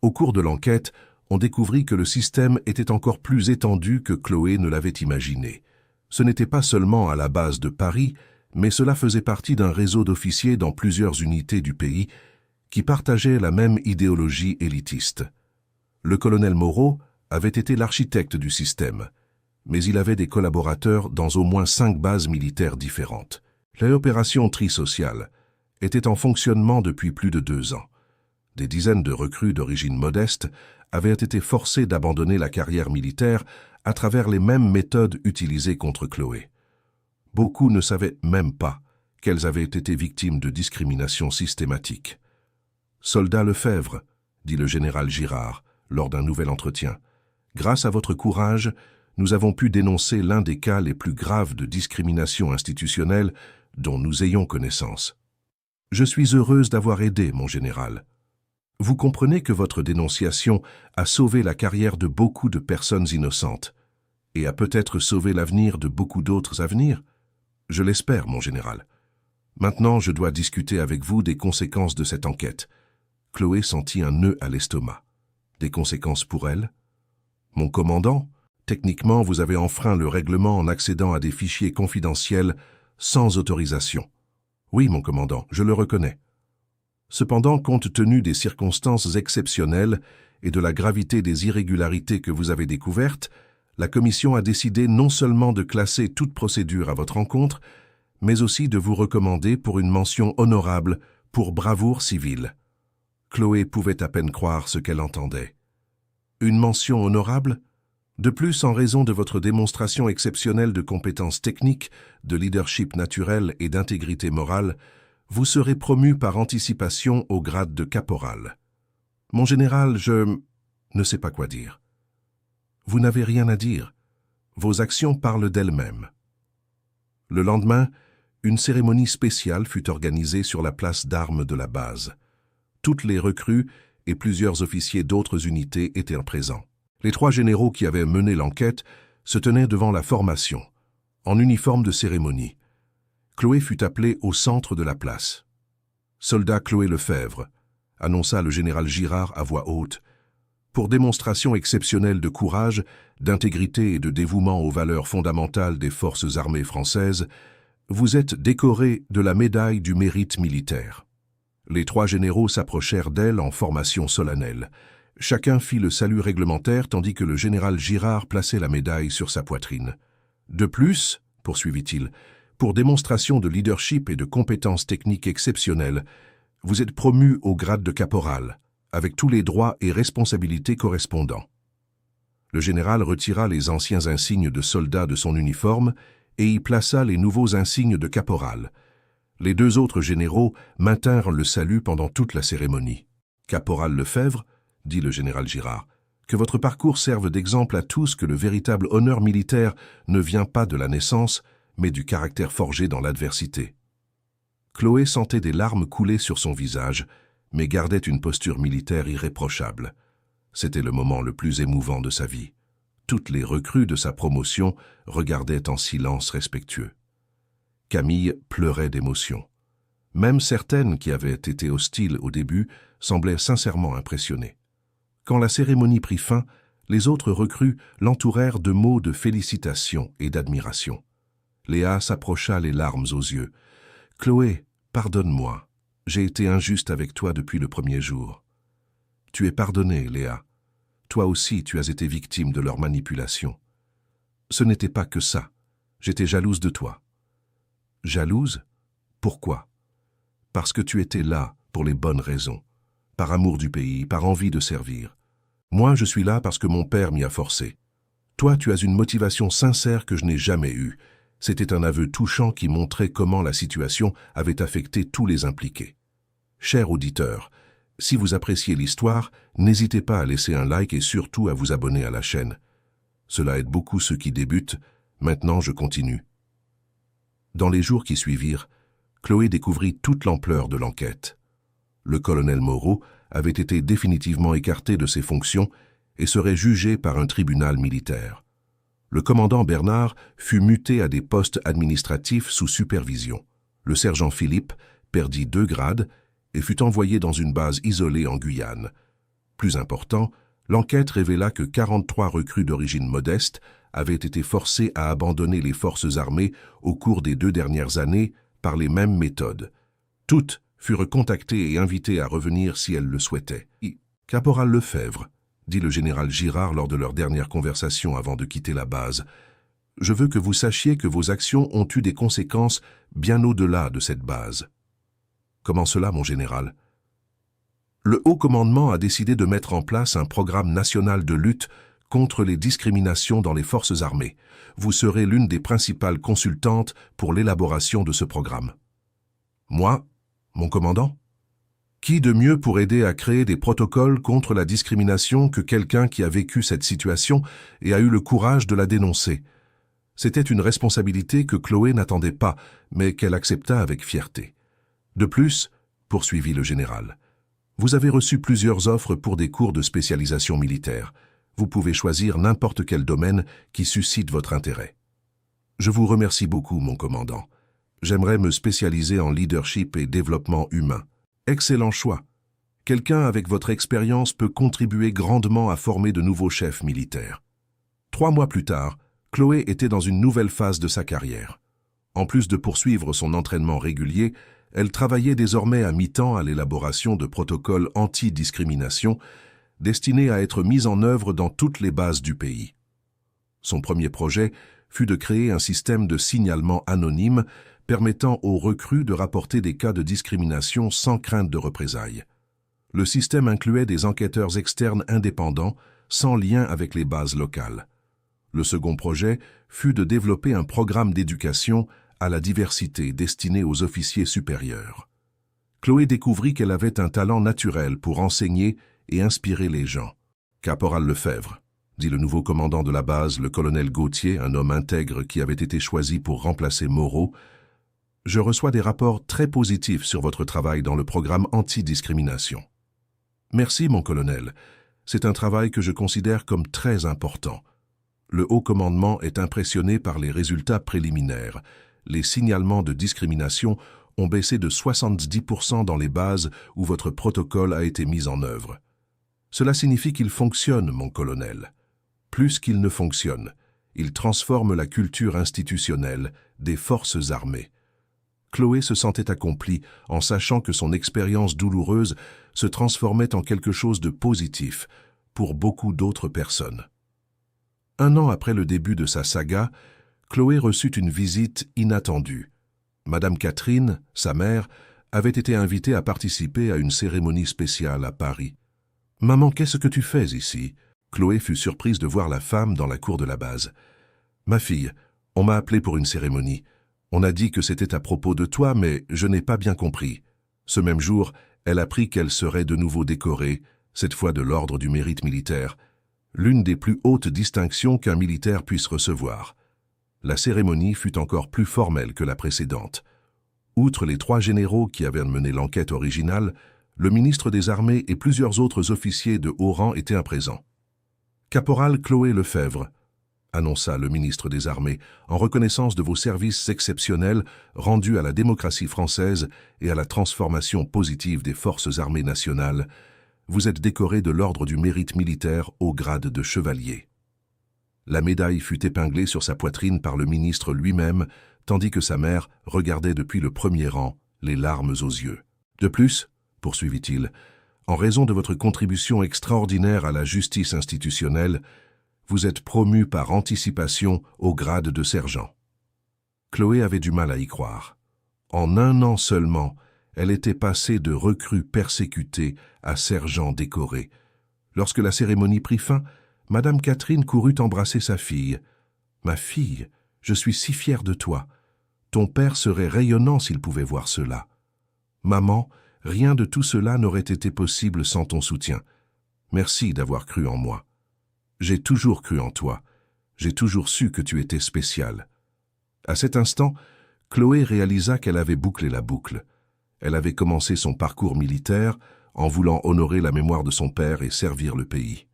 Au cours de l'enquête, on découvrit que le système était encore plus étendu que Chloé ne l'avait imaginé. Ce n'était pas seulement à la base de Paris, mais cela faisait partie d'un réseau d'officiers dans plusieurs unités du pays qui partageaient la même idéologie élitiste. Le colonel Moreau avait été l'architecte du système, mais il avait des collaborateurs dans au moins 5 bases militaires différentes. L'opération Tri-Sociale était en fonctionnement depuis plus de 2 ans. Des dizaines de recrues d'origine modeste avaient été forcées d'abandonner la carrière militaire à travers les mêmes méthodes utilisées contre Chloé. Beaucoup ne savaient même pas qu'elles avaient été victimes de discrimination systématique. « Soldat Lefebvre, dit le général Girard lors d'un nouvel entretien, grâce à votre courage, nous avons pu dénoncer l'un des cas les plus graves de discrimination institutionnelle dont nous ayons connaissance. Je suis heureuse d'avoir aidé, mon général. Vous comprenez que votre dénonciation a sauvé la carrière de beaucoup de personnes innocentes et a peut-être sauvé l'avenir de beaucoup d'autres avenirs? Je l'espère, mon général. Maintenant, je dois discuter avec vous des conséquences de cette enquête. » Chloé sentit un nœud à l'estomac. Des conséquences pour elle? Mon commandant, techniquement, vous avez enfreint le règlement en accédant à des fichiers confidentiels sans autorisation. Oui, mon commandant, je le reconnais. Cependant, compte tenu des circonstances exceptionnelles et de la gravité des irrégularités que vous avez découvertes, la commission a décidé non seulement de classer toute procédure à votre encontre, mais aussi de vous recommander pour une mention honorable pour bravoure civile. Chloé pouvait à peine croire ce qu'elle entendait. Une mention honorable? De plus, en raison de votre démonstration exceptionnelle de compétences techniques, de leadership naturel et d'intégrité morale, vous serez promu par anticipation au grade de caporal. Mon général, je ne sais pas quoi dire. Vous n'avez rien à dire. Vos actions parlent d'elles-mêmes. Le lendemain, une cérémonie spéciale fut organisée sur la place d'armes de la base. Toutes les recrues et plusieurs officiers d'autres unités étaient présents. Les 3 généraux qui avaient mené l'enquête se tenaient devant la formation, en uniforme de cérémonie. Chloé fut appelée au centre de la place. « Soldat Chloé Lefebvre », annonça le général Girard à voix haute, « pour démonstration exceptionnelle de courage, d'intégrité et de dévouement aux valeurs fondamentales des forces armées françaises, vous êtes décoré de la médaille du mérite militaire. » Les 3 généraux s'approchèrent d'elle en formation solennelle. Chacun fit le salut réglementaire tandis que le général Girard plaçait la médaille sur sa poitrine. « De plus, » poursuivit-il, « pour démonstration de leadership et de compétences techniques exceptionnelles, vous êtes promu au grade de caporal, avec tous les droits et responsabilités correspondants. » Le général retira les anciens insignes de soldat de son uniforme et y plaça les nouveaux insignes de caporal. Les 2 autres généraux maintinrent le salut pendant toute la cérémonie. « Caporal Lefebvre, dit le général Girard, que votre parcours serve d'exemple à tous que le véritable honneur militaire ne vient pas de la naissance, mais du caractère forgé dans l'adversité. » Chloé sentait des larmes couler sur son visage, mais gardait une posture militaire irréprochable. C'était le moment le plus émouvant de sa vie. Toutes les recrues de sa promotion regardaient en silence respectueux. Camille pleurait d'émotion. Même certaines qui avaient été hostiles au début semblaient sincèrement impressionnées. Quand la cérémonie prit fin, les autres recrues l'entourèrent de mots de félicitations et d'admiration. Léa s'approcha les larmes aux yeux. « Chloé, pardonne-moi. J'ai été injuste avec toi depuis le premier jour. »« Tu es pardonnée, Léa. Toi aussi, tu as été victime de leur manipulation. Ce n'était pas que ça. J'étais jalouse de toi. »« Jalouse? Pourquoi? » ?»« Parce que tu étais là pour les bonnes raisons. Par amour du pays, par envie de servir. Moi, je suis là parce que mon père m'y a forcé. Toi, tu as une motivation sincère que je n'ai jamais eue. C'était un aveu touchant qui montrait comment la situation avait affecté tous les impliqués. Chers auditeurs, si vous appréciez l'histoire, n'hésitez pas à laisser un like et surtout à vous abonner à la chaîne. Cela aide beaucoup ceux qui débutent. Maintenant, je continue. Dans les jours qui suivirent, Chloé découvrit toute l'ampleur de l'enquête. Le colonel Moreau avait été définitivement écarté de ses fonctions et serait jugé par un tribunal militaire. Le commandant Bernard fut muté à des postes administratifs sous supervision. Le sergent Philippe perdit 2 grades et fut envoyé dans une base isolée en Guyane. Plus important, L'enquête révéla que 43 recrues d'origine modeste avaient été forcées à abandonner les forces armées au cours des 2 dernières années par les mêmes méthodes. Toutes furent contactées et invitées à revenir si elles le souhaitaient. « Caporal Lefebvre », dit le général Girard lors de leur dernière conversation avant de quitter la base, « je veux que vous sachiez que vos actions ont eu des conséquences bien au-delà de cette base. » « Comment cela, mon général ? » Le haut commandement a décidé de mettre en place un programme national de lutte contre les discriminations dans les forces armées. Vous serez l'une des principales consultantes pour l'élaboration de ce programme. Moi, mon commandant ? Qui de mieux pour aider à créer des protocoles contre la discrimination que quelqu'un qui a vécu cette situation et a eu le courage de la dénoncer ? C'était une responsabilité que Chloé n'attendait pas, mais qu'elle accepta avec fierté. De plus, poursuivit le général, vous avez reçu plusieurs offres pour des cours de spécialisation militaire. Vous pouvez choisir n'importe quel domaine qui suscite votre intérêt. Je vous remercie beaucoup, mon commandant. J'aimerais me spécialiser en leadership et développement humain. Excellent choix. Quelqu'un avec votre expérience peut contribuer grandement à former de nouveaux chefs militaires. 3 mois plus tard, Chloé était dans une nouvelle phase de sa carrière. En plus de poursuivre son entraînement régulier, elle travaillait désormais à mi-temps à l'élaboration de protocoles anti-discrimination destinés à être mis en œuvre dans toutes les bases du pays. Son premier projet fut de créer un système de signalement anonyme permettant aux recrues de rapporter des cas de discrimination sans crainte de représailles. Le système incluait des enquêteurs externes indépendants, sans lien avec les bases locales. Le second projet fut de développer un programme d'éducation à la diversité destiné aux officiers supérieurs. Chloé découvrit qu'elle avait un talent naturel pour enseigner et inspirer les gens. « Caporal Lefebvre », dit le nouveau commandant de la base, le colonel Gauthier, un homme intègre qui avait été choisi pour remplacer Moreau, « je reçois des rapports très positifs sur votre travail dans le programme anti-discrimination. » « Merci, mon colonel. C'est un travail que je considère comme très important. Le haut commandement est impressionné par les résultats préliminaires. Les signalements de discrimination ont baissé de 70% dans les bases où votre protocole a été mis en œuvre. Cela signifie qu'il fonctionne, mon colonel. Plus qu'il ne fonctionne, il transforme la culture institutionnelle des forces armées. » Chloé se sentait accomplie en sachant que son expérience douloureuse se transformait en quelque chose de positif pour beaucoup d'autres personnes. 1 an après le début de sa saga, Chloé reçut une visite inattendue. Madame Catherine, sa mère, avait été invitée à participer à une cérémonie spéciale à Paris. « Maman, qu'est-ce que tu fais ici ?» Chloé fut surprise de voir la femme dans la cour de la base. « Ma fille, on m'a appelée pour une cérémonie. On a dit que c'était à propos de toi, mais je n'ai pas bien compris. » Ce même jour, elle apprit qu'elle serait de nouveau décorée, cette fois de l'ordre du mérite militaire, l'une des plus hautes distinctions qu'un militaire puisse recevoir. La cérémonie fut encore plus formelle que la précédente. Outre les 3 généraux qui avaient mené l'enquête originale, le ministre des Armées et plusieurs autres officiers de haut rang étaient présents. « Caporal Chloé Lefebvre », annonça le ministre des Armées, en reconnaissance de vos services exceptionnels rendus à la démocratie française et à la transformation positive des forces armées nationales, vous êtes décoré de l'ordre du mérite militaire au grade de chevalier. La médaille fut épinglée sur sa poitrine par le ministre lui-même, tandis que sa mère regardait depuis le premier rang, les larmes aux yeux. De plus, poursuivit-il, en raison de votre contribution extraordinaire à la justice institutionnelle, vous êtes promu par anticipation au grade de sergent. Chloé avait du mal à y croire. En 1 an seulement, elle était passée de recrue persécutée à sergent décoré. Lorsque la cérémonie prit fin, Madame Catherine courut embrasser sa fille. « Ma fille, je suis si fière de toi. Ton père serait rayonnant s'il pouvait voir cela. Maman, rien de tout cela n'aurait été possible sans ton soutien. Merci d'avoir cru en moi. J'ai toujours cru en toi. J'ai toujours su que tu étais spécial. » À cet instant, Chloé réalisa qu'elle avait bouclé la boucle. Elle avait commencé son parcours militaire en voulant honorer la mémoire de son père et servir le pays.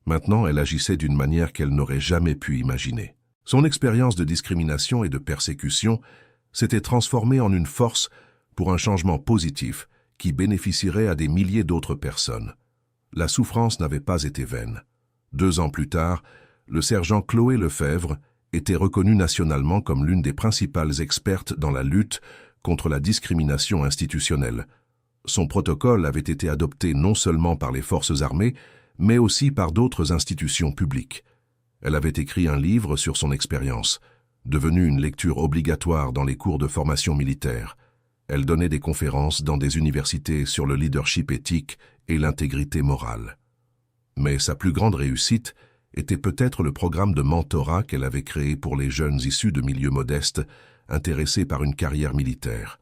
Maintenant, elle agissait d'une manière qu'elle n'aurait jamais pu imaginer. Son expérience de discrimination et de persécution s'était transformée en une force pour un changement positif qui bénéficierait à des milliers d'autres personnes. La souffrance n'avait pas été vaine. 2 ans plus tard, le sergent Chloé Lefebvre était reconnue nationalement comme l'une des principales expertes dans la lutte contre la discrimination institutionnelle. Son protocole avait été adopté non seulement par les forces armées, mais aussi par d'autres institutions publiques. Elle avait écrit un livre sur son expérience, devenu une lecture obligatoire dans les cours de formation militaire. Elle donnait des conférences dans des universités sur le leadership éthique et l'intégrité morale. Mais sa plus grande réussite était peut-être le programme de mentorat qu'elle avait créé pour les jeunes issus de milieux modestes, intéressés par une carrière militaire.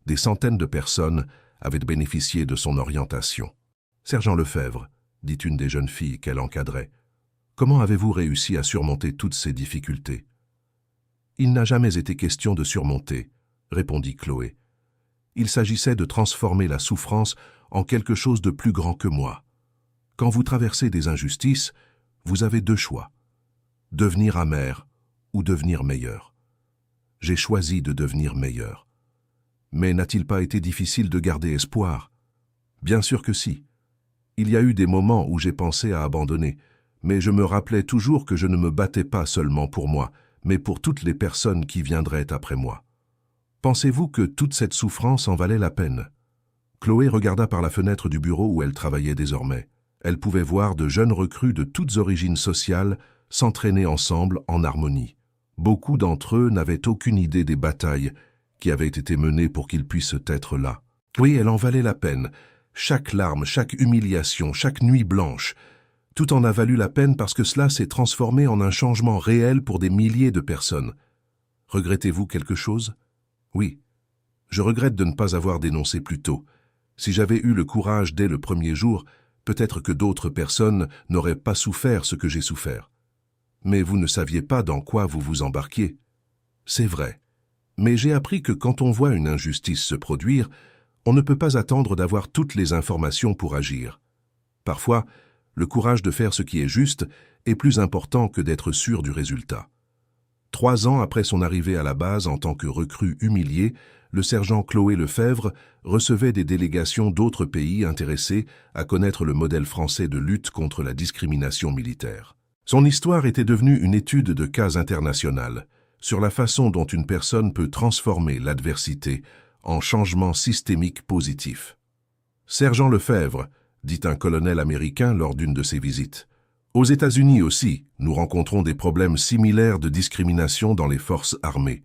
Des centaines de personnes avaient bénéficié de son orientation. « Sergent Lefebvre, dit une des jeunes filles qu'elle encadrait, comment avez-vous réussi à surmonter toutes ces difficultés ?»« Il n'a jamais été question de surmonter, » répondit Chloé. « Il s'agissait de transformer la souffrance en quelque chose de plus grand que moi. Quand vous traversez des injustices, vous avez 2 choix, devenir amer ou devenir meilleur. J'ai choisi de devenir meilleur. Mais n'a-t-il pas été difficile de garder espoir? Bien sûr que si. Il y a eu des moments où j'ai pensé à abandonner, mais je me rappelais toujours que je ne me battais pas seulement pour moi, mais pour toutes les personnes qui viendraient après moi. Pensez-vous que toute cette souffrance en valait la peine? Chloé regarda par la fenêtre du bureau où elle travaillait désormais. Elle pouvait voir de jeunes recrues de toutes origines sociales s'entraîner ensemble en harmonie. Beaucoup d'entre eux n'avaient aucune idée des batailles qui avaient été menées pour qu'ils puissent être là. Oui, elle en valait la peine. Chaque larme, chaque humiliation, chaque nuit blanche, tout en a valu la peine parce que cela s'est transformé en un changement réel pour des milliers de personnes. Regrettez-vous quelque chose? Oui. Je regrette de ne pas avoir dénoncé plus tôt. Si j'avais eu le courage dès le premier jour, peut-être que d'autres personnes n'auraient pas souffert ce que j'ai souffert. Mais vous ne saviez pas dans quoi vous vous embarquiez. C'est vrai. Mais j'ai appris que quand on voit une injustice se produire, on ne peut pas attendre d'avoir toutes les informations pour agir. Parfois, le courage de faire ce qui est juste est plus important que d'être sûr du résultat. 3 ans après son arrivée à la base en tant que recrue humiliée, le sergent Chloé Lefebvre recevait des délégations d'autres pays intéressés à connaître le modèle français de lutte contre la discrimination militaire. Son histoire était devenue une étude de cas internationale sur la façon dont une personne peut transformer l'adversité en changement systémique positif. « Sergent Lefebvre », dit un colonel américain lors d'une de ses visites. « Aux États-Unis aussi, nous rencontrons des problèmes similaires de discrimination dans les forces armées.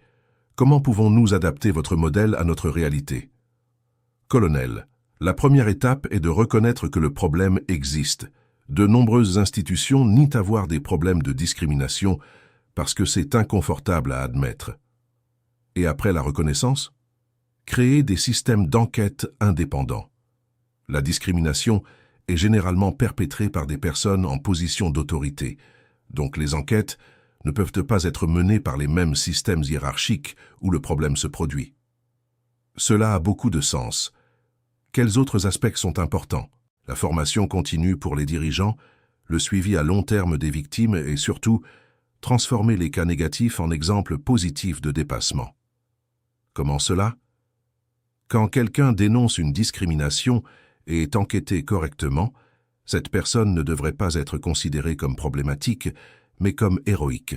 Comment pouvons-nous adapter votre modèle à notre réalité? » Colonel, la première étape est de reconnaître que le problème existe. De nombreuses institutions nient avoir des problèmes de discrimination parce que c'est inconfortable à admettre. Et après la reconnaissance? Créer des systèmes d'enquête indépendants. La discrimination est généralement perpétrée par des personnes en position d'autorité, donc les enquêtes ne peuvent pas être menées par les mêmes systèmes hiérarchiques où le problème se produit. Cela a beaucoup de sens. Quels autres aspects sont importants? La formation continue pour les dirigeants, le suivi à long terme des victimes et surtout, transformer les cas négatifs en exemples positifs de dépassement. Comment cela? Quand quelqu'un dénonce une discrimination et est enquêté correctement, cette personne ne devrait pas être considérée comme problématique, mais comme héroïque.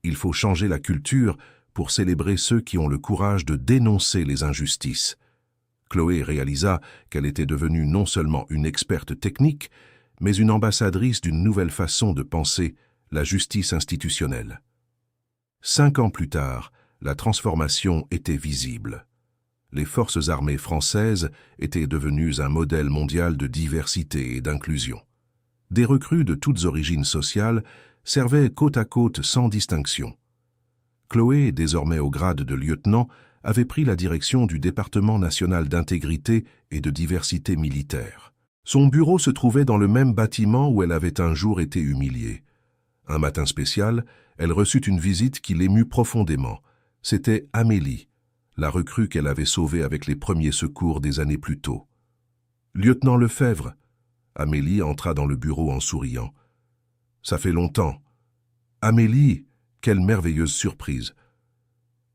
Il faut changer la culture pour célébrer ceux qui ont le courage de dénoncer les injustices. Chloé réalisa qu'elle était devenue non seulement une experte technique, mais une ambassadrice d'une nouvelle façon de penser la justice institutionnelle. 5 ans plus tard, la transformation était visible. Les forces armées françaises étaient devenues un modèle mondial de diversité et d'inclusion. Des recrues de toutes origines sociales servaient côte à côte sans distinction. Chloé, désormais au grade de lieutenant, avait pris la direction du département national d'intégrité et de diversité militaire. Son bureau se trouvait dans le même bâtiment où elle avait un jour été humiliée. Un matin spécial, elle reçut une visite qui l'émut profondément. C'était Amélie, la recrue qu'elle avait sauvée avec les premiers secours des années plus tôt. « Lieutenant Lefebvre !» Amélie entra dans le bureau en souriant. « Ça fait longtemps. »« Amélie, quelle merveilleuse surprise.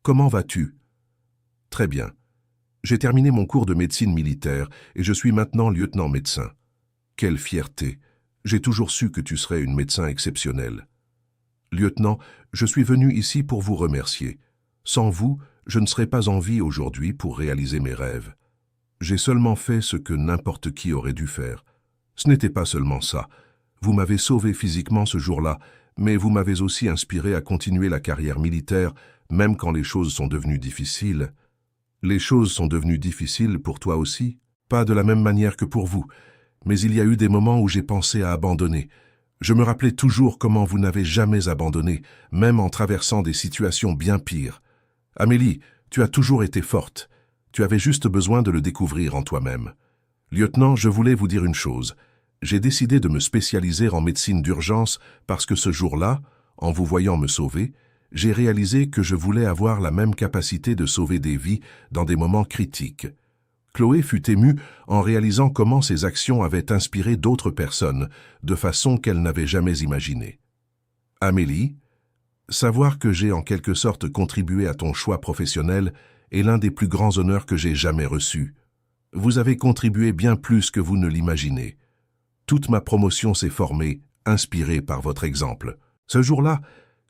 Comment vas-tu ?»« Très bien. J'ai terminé mon cours de médecine militaire et je suis maintenant lieutenant médecin. Quelle fierté! J'ai toujours su que tu serais une médecin exceptionnelle. Lieutenant, je suis venu ici pour vous remercier. Sans vous, je ne serais pas en vie aujourd'hui pour réaliser mes rêves. J'ai seulement fait ce que n'importe qui aurait dû faire. Ce n'était pas seulement ça. Vous m'avez sauvé physiquement ce jour-là, mais vous m'avez aussi inspiré à continuer la carrière militaire, même quand les choses sont devenues difficiles. Les choses sont devenues difficiles pour toi aussi? Pas de la même manière que pour vous, mais il y a eu des moments où j'ai pensé à abandonner. Je me rappelais toujours comment vous n'avez jamais abandonné, même en traversant des situations bien pires. Amélie, tu as toujours été forte. Tu avais juste besoin de le découvrir en toi-même. Lieutenant, je voulais vous dire une chose. J'ai décidé de me spécialiser en médecine d'urgence parce que ce jour-là, en vous voyant me sauver, j'ai réalisé que je voulais avoir la même capacité de sauver des vies dans des moments critiques. Chloé fut émue en réalisant comment ses actions avaient inspiré d'autres personnes, de façon qu'elle n'avait jamais imaginée. Amélie, savoir que j'ai en quelque sorte contribué à ton choix professionnel est l'un des plus grands honneurs que j'ai jamais reçus. Vous avez contribué bien plus que vous ne l'imaginez. Toute ma promotion s'est formée, inspirée par votre exemple. Ce jour-là,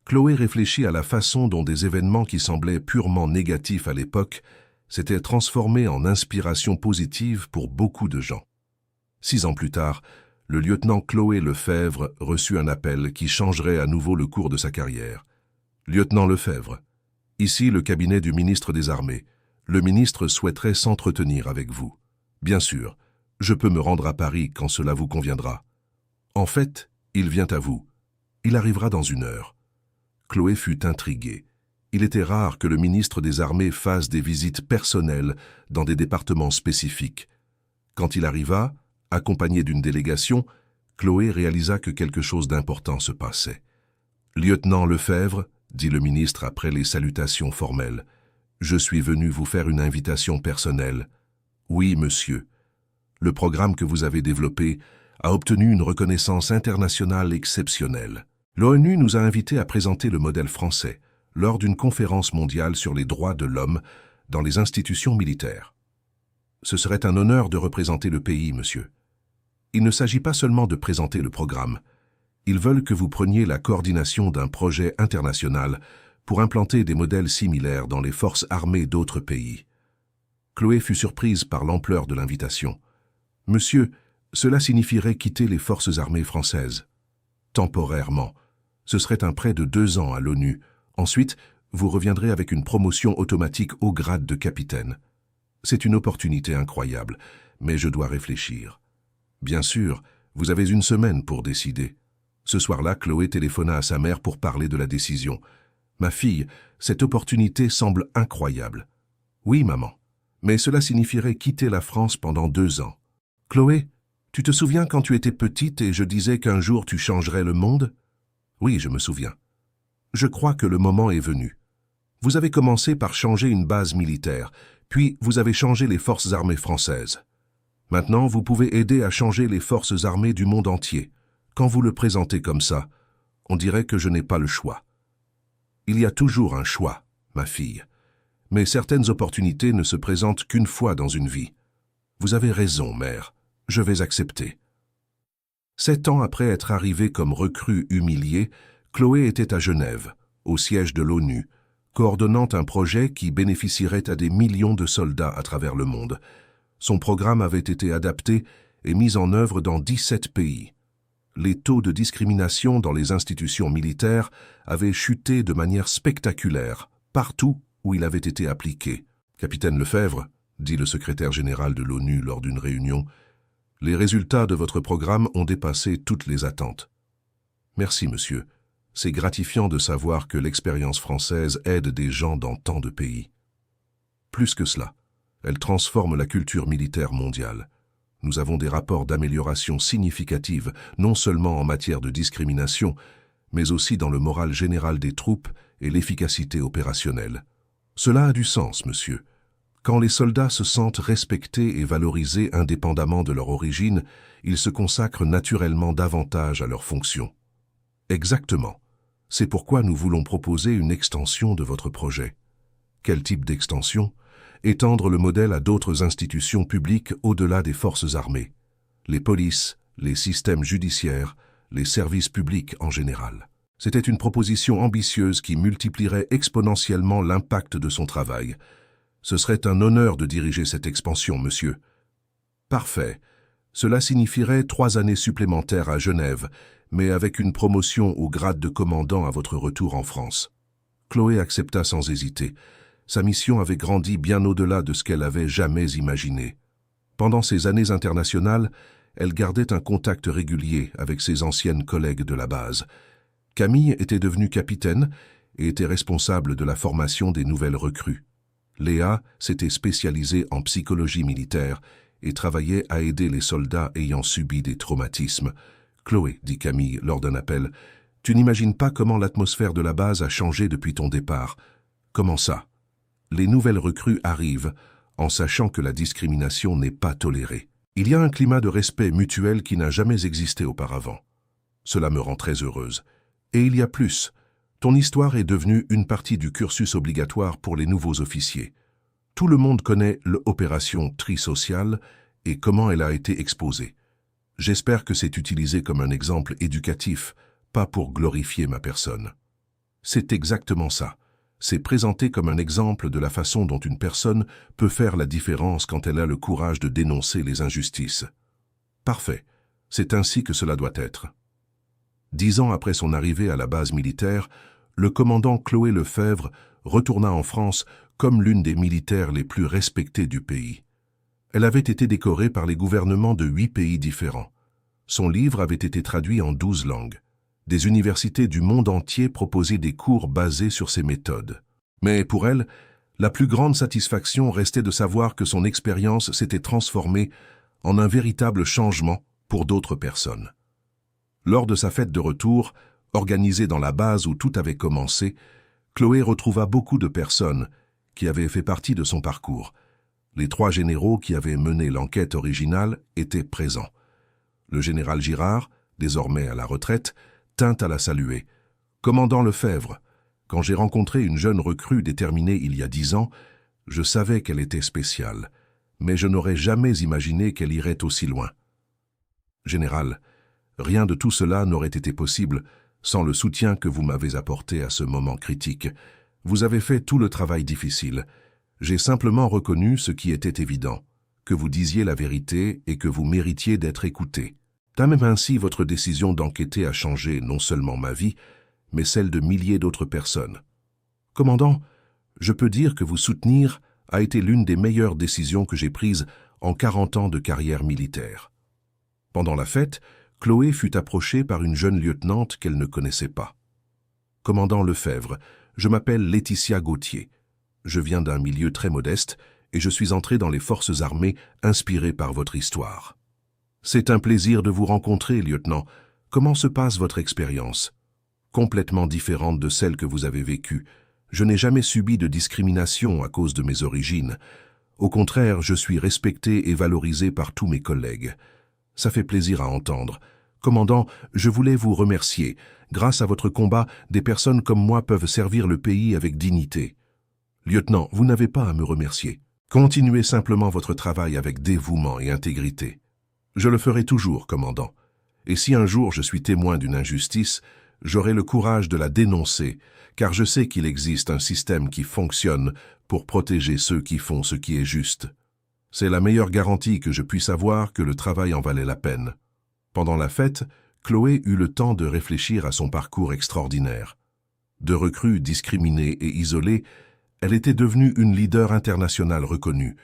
Chloé réfléchit à la façon dont des événements qui semblaient purement négatifs à l'époque s'étaient transformés en inspiration positive pour beaucoup de gens. 6 ans plus tard, le lieutenant Chloé Lefebvre reçut un appel qui changerait à nouveau le cours de sa carrière. Lieutenant Lefebvre, ici le cabinet du ministre des Armées. Le ministre souhaiterait s'entretenir avec vous. Bien sûr, je peux me rendre à Paris quand cela vous conviendra. En fait, il vient à vous. Il arrivera dans 1 heure. Chloé fut intriguée. Il était rare que le ministre des Armées fasse des visites personnelles dans des départements spécifiques. Quand il arriva, accompagné d'une délégation, Chloé réalisa que quelque chose d'important se passait. « Lieutenant Lefebvre, dit le ministre après les salutations formelles, je suis venu vous faire une invitation personnelle. Oui, monsieur. Le programme que vous avez développé a obtenu une reconnaissance internationale exceptionnelle. L'ONU nous a invités à présenter le modèle français lors d'une conférence mondiale sur les droits de l'homme dans les institutions militaires. Ce serait un honneur de représenter le pays, monsieur. Il ne s'agit pas seulement de présenter le programme. Ils veulent que vous preniez la coordination d'un projet international pour implanter des modèles similaires dans les forces armées d'autres pays. Chloé fut surprise par l'ampleur de l'invitation. « Monsieur, cela signifierait quitter les forces armées françaises. Temporairement. Ce serait un prêt de 2 ans à l'ONU. Ensuite, vous reviendrez avec une promotion automatique au grade de capitaine. C'est une opportunité incroyable, mais je dois réfléchir. Bien sûr, vous avez 1 semaine pour décider. » Ce soir-là, Chloé téléphona à sa mère pour parler de la décision. « Ma fille, cette opportunité semble incroyable. »« Oui, maman, mais cela signifierait quitter la France pendant 2 ans. »« Chloé, tu te souviens quand tu étais petite et je disais qu'un jour tu changerais le monde ?»« Oui, je me souviens. Je crois que le moment est venu. Vous avez commencé par changer une base militaire, puis vous avez changé les forces armées françaises. Maintenant, vous pouvez aider à changer les forces armées du monde entier. Quand vous le présentez comme ça, on dirait que je n'ai pas le choix. Il y a toujours un choix, ma fille. Mais certaines opportunités ne se présentent qu'1 fois dans une vie. Vous avez raison, mère. Je vais accepter. 7 ans après être arrivée comme recrue humiliée, Chloé était à Genève, au siège de l'ONU, coordonnant un projet qui bénéficierait à des millions de soldats à travers le monde. Son programme avait été adapté et mis en œuvre dans 17 pays. Les taux de discrimination dans les institutions militaires avaient chuté de manière spectaculaire, partout où il avait été appliqué. « Capitaine Lefebvre, » dit le secrétaire général de l'ONU lors d'une réunion, « les résultats de votre programme ont dépassé toutes les attentes. » « Merci, monsieur. C'est gratifiant de savoir que l'expérience française aide des gens dans tant de pays. » Plus que cela, elle transforme la culture militaire mondiale. Nous avons des rapports d'amélioration significative, non seulement en matière de discrimination, mais aussi dans le moral général des troupes et l'efficacité opérationnelle. Cela a du sens, monsieur. Quand les soldats se sentent respectés et valorisés indépendamment de leur origine, ils se consacrent naturellement davantage à leurs fonctions. Exactement. C'est pourquoi nous voulons proposer une extension de votre projet. Quel type d'extension ? Étendre le modèle à d'autres institutions publiques au-delà des forces armées. Les polices, les systèmes judiciaires, les services publics en général. C'était une proposition ambitieuse qui multiplierait exponentiellement l'impact de son travail. Ce serait un honneur de diriger cette expansion, monsieur. Parfait. Cela signifierait 3 années supplémentaires à Genève, mais avec une promotion au grade de commandant à votre retour en France. Chloé accepta sans hésiter. Sa mission avait grandi bien au-delà de ce qu'elle avait jamais imaginé. Pendant ces années internationales, elle gardait un contact régulier avec ses anciennes collègues de la base. Camille était devenue capitaine et était responsable de la formation des nouvelles recrues. Léa s'était spécialisée en psychologie militaire et travaillait à aider les soldats ayant subi des traumatismes. « Chloé, dit Camille lors d'un appel, tu n'imagines pas comment l'atmosphère de la base a changé depuis ton départ. Comment ça? Les nouvelles recrues arrivent en sachant que la discrimination n'est pas tolérée. Il y a un climat de respect mutuel qui n'a jamais existé auparavant. Cela me rend très heureuse. Et il y a plus. Ton histoire est devenue une partie du cursus obligatoire pour les nouveaux officiers. Tout le monde connaît l'opération Tri-Social et comment elle a été exposée. J'espère que c'est utilisé comme un exemple éducatif, pas pour glorifier ma personne. C'est exactement ça. C'est présenté comme un exemple de la façon dont une personne peut faire la différence quand elle a le courage de dénoncer les injustices. Parfait. C'est ainsi que cela doit être. 10 ans après son arrivée à la base militaire, le commandant Chloé Lefebvre retourna en France comme l'une des militaires les plus respectées du pays. Elle avait été décorée par les gouvernements de 8 pays différents. Son livre avait été traduit en 12 langues. Des universités du monde entier proposaient des cours basés sur ses méthodes. Mais pour elle, la plus grande satisfaction restait de savoir que son expérience s'était transformée en un véritable changement pour d'autres personnes. Lors de sa fête de retour, organisée dans la base où tout avait commencé, Chloé retrouva beaucoup de personnes qui avaient fait partie de son parcours. Les 3 généraux qui avaient mené l'enquête originale étaient présents. Le général Girard, désormais à la retraite, tint à la saluer. « Commandant Lefebvre, quand j'ai rencontré une jeune recrue déterminée il y a 10 ans, je savais qu'elle était spéciale, mais je n'aurais jamais imaginé qu'elle irait aussi loin. Général, rien de tout cela n'aurait été possible sans le soutien que vous m'avez apporté à ce moment critique. Vous avez fait tout le travail difficile. J'ai simplement reconnu ce qui était évident, que vous disiez la vérité et que vous méritiez d'être écouté. Même ainsi, votre décision d'enquêter a changé non seulement ma vie, mais celle de milliers d'autres personnes. Commandant, je peux dire que vous soutenir a été l'une des meilleures décisions que j'ai prises en 40 ans de carrière militaire. » Pendant la fête, Chloé fut approchée par une jeune lieutenante qu'elle ne connaissait pas. « Commandant Lefebvre, je m'appelle Laetitia Gauthier. Je viens d'un milieu très modeste et je suis entrée dans les forces armées inspirée par votre histoire. » « C'est un plaisir de vous rencontrer, lieutenant. Comment se passe votre expérience? Complètement différente de celle que vous avez vécue. Je n'ai jamais subi de discrimination à cause de mes origines. Au contraire, je suis respecté et valorisé par tous mes collègues. Ça fait plaisir à entendre. Commandant, je voulais vous remercier. Grâce à votre combat, des personnes comme moi peuvent servir le pays avec dignité. Lieutenant, vous n'avez pas à me remercier. Continuez simplement votre travail avec dévouement et intégrité. Je le ferai toujours, commandant. Et si un jour je suis témoin d'une injustice, j'aurai le courage de la dénoncer, car je sais qu'il existe un système qui fonctionne pour protéger ceux qui font ce qui est juste. C'est la meilleure garantie que je puisse avoir que le travail en valait la peine. Pendant la fête, Chloé eut le temps de réfléchir à son parcours extraordinaire. De recrue discriminée et isolée, elle était devenue une leader internationale reconnue.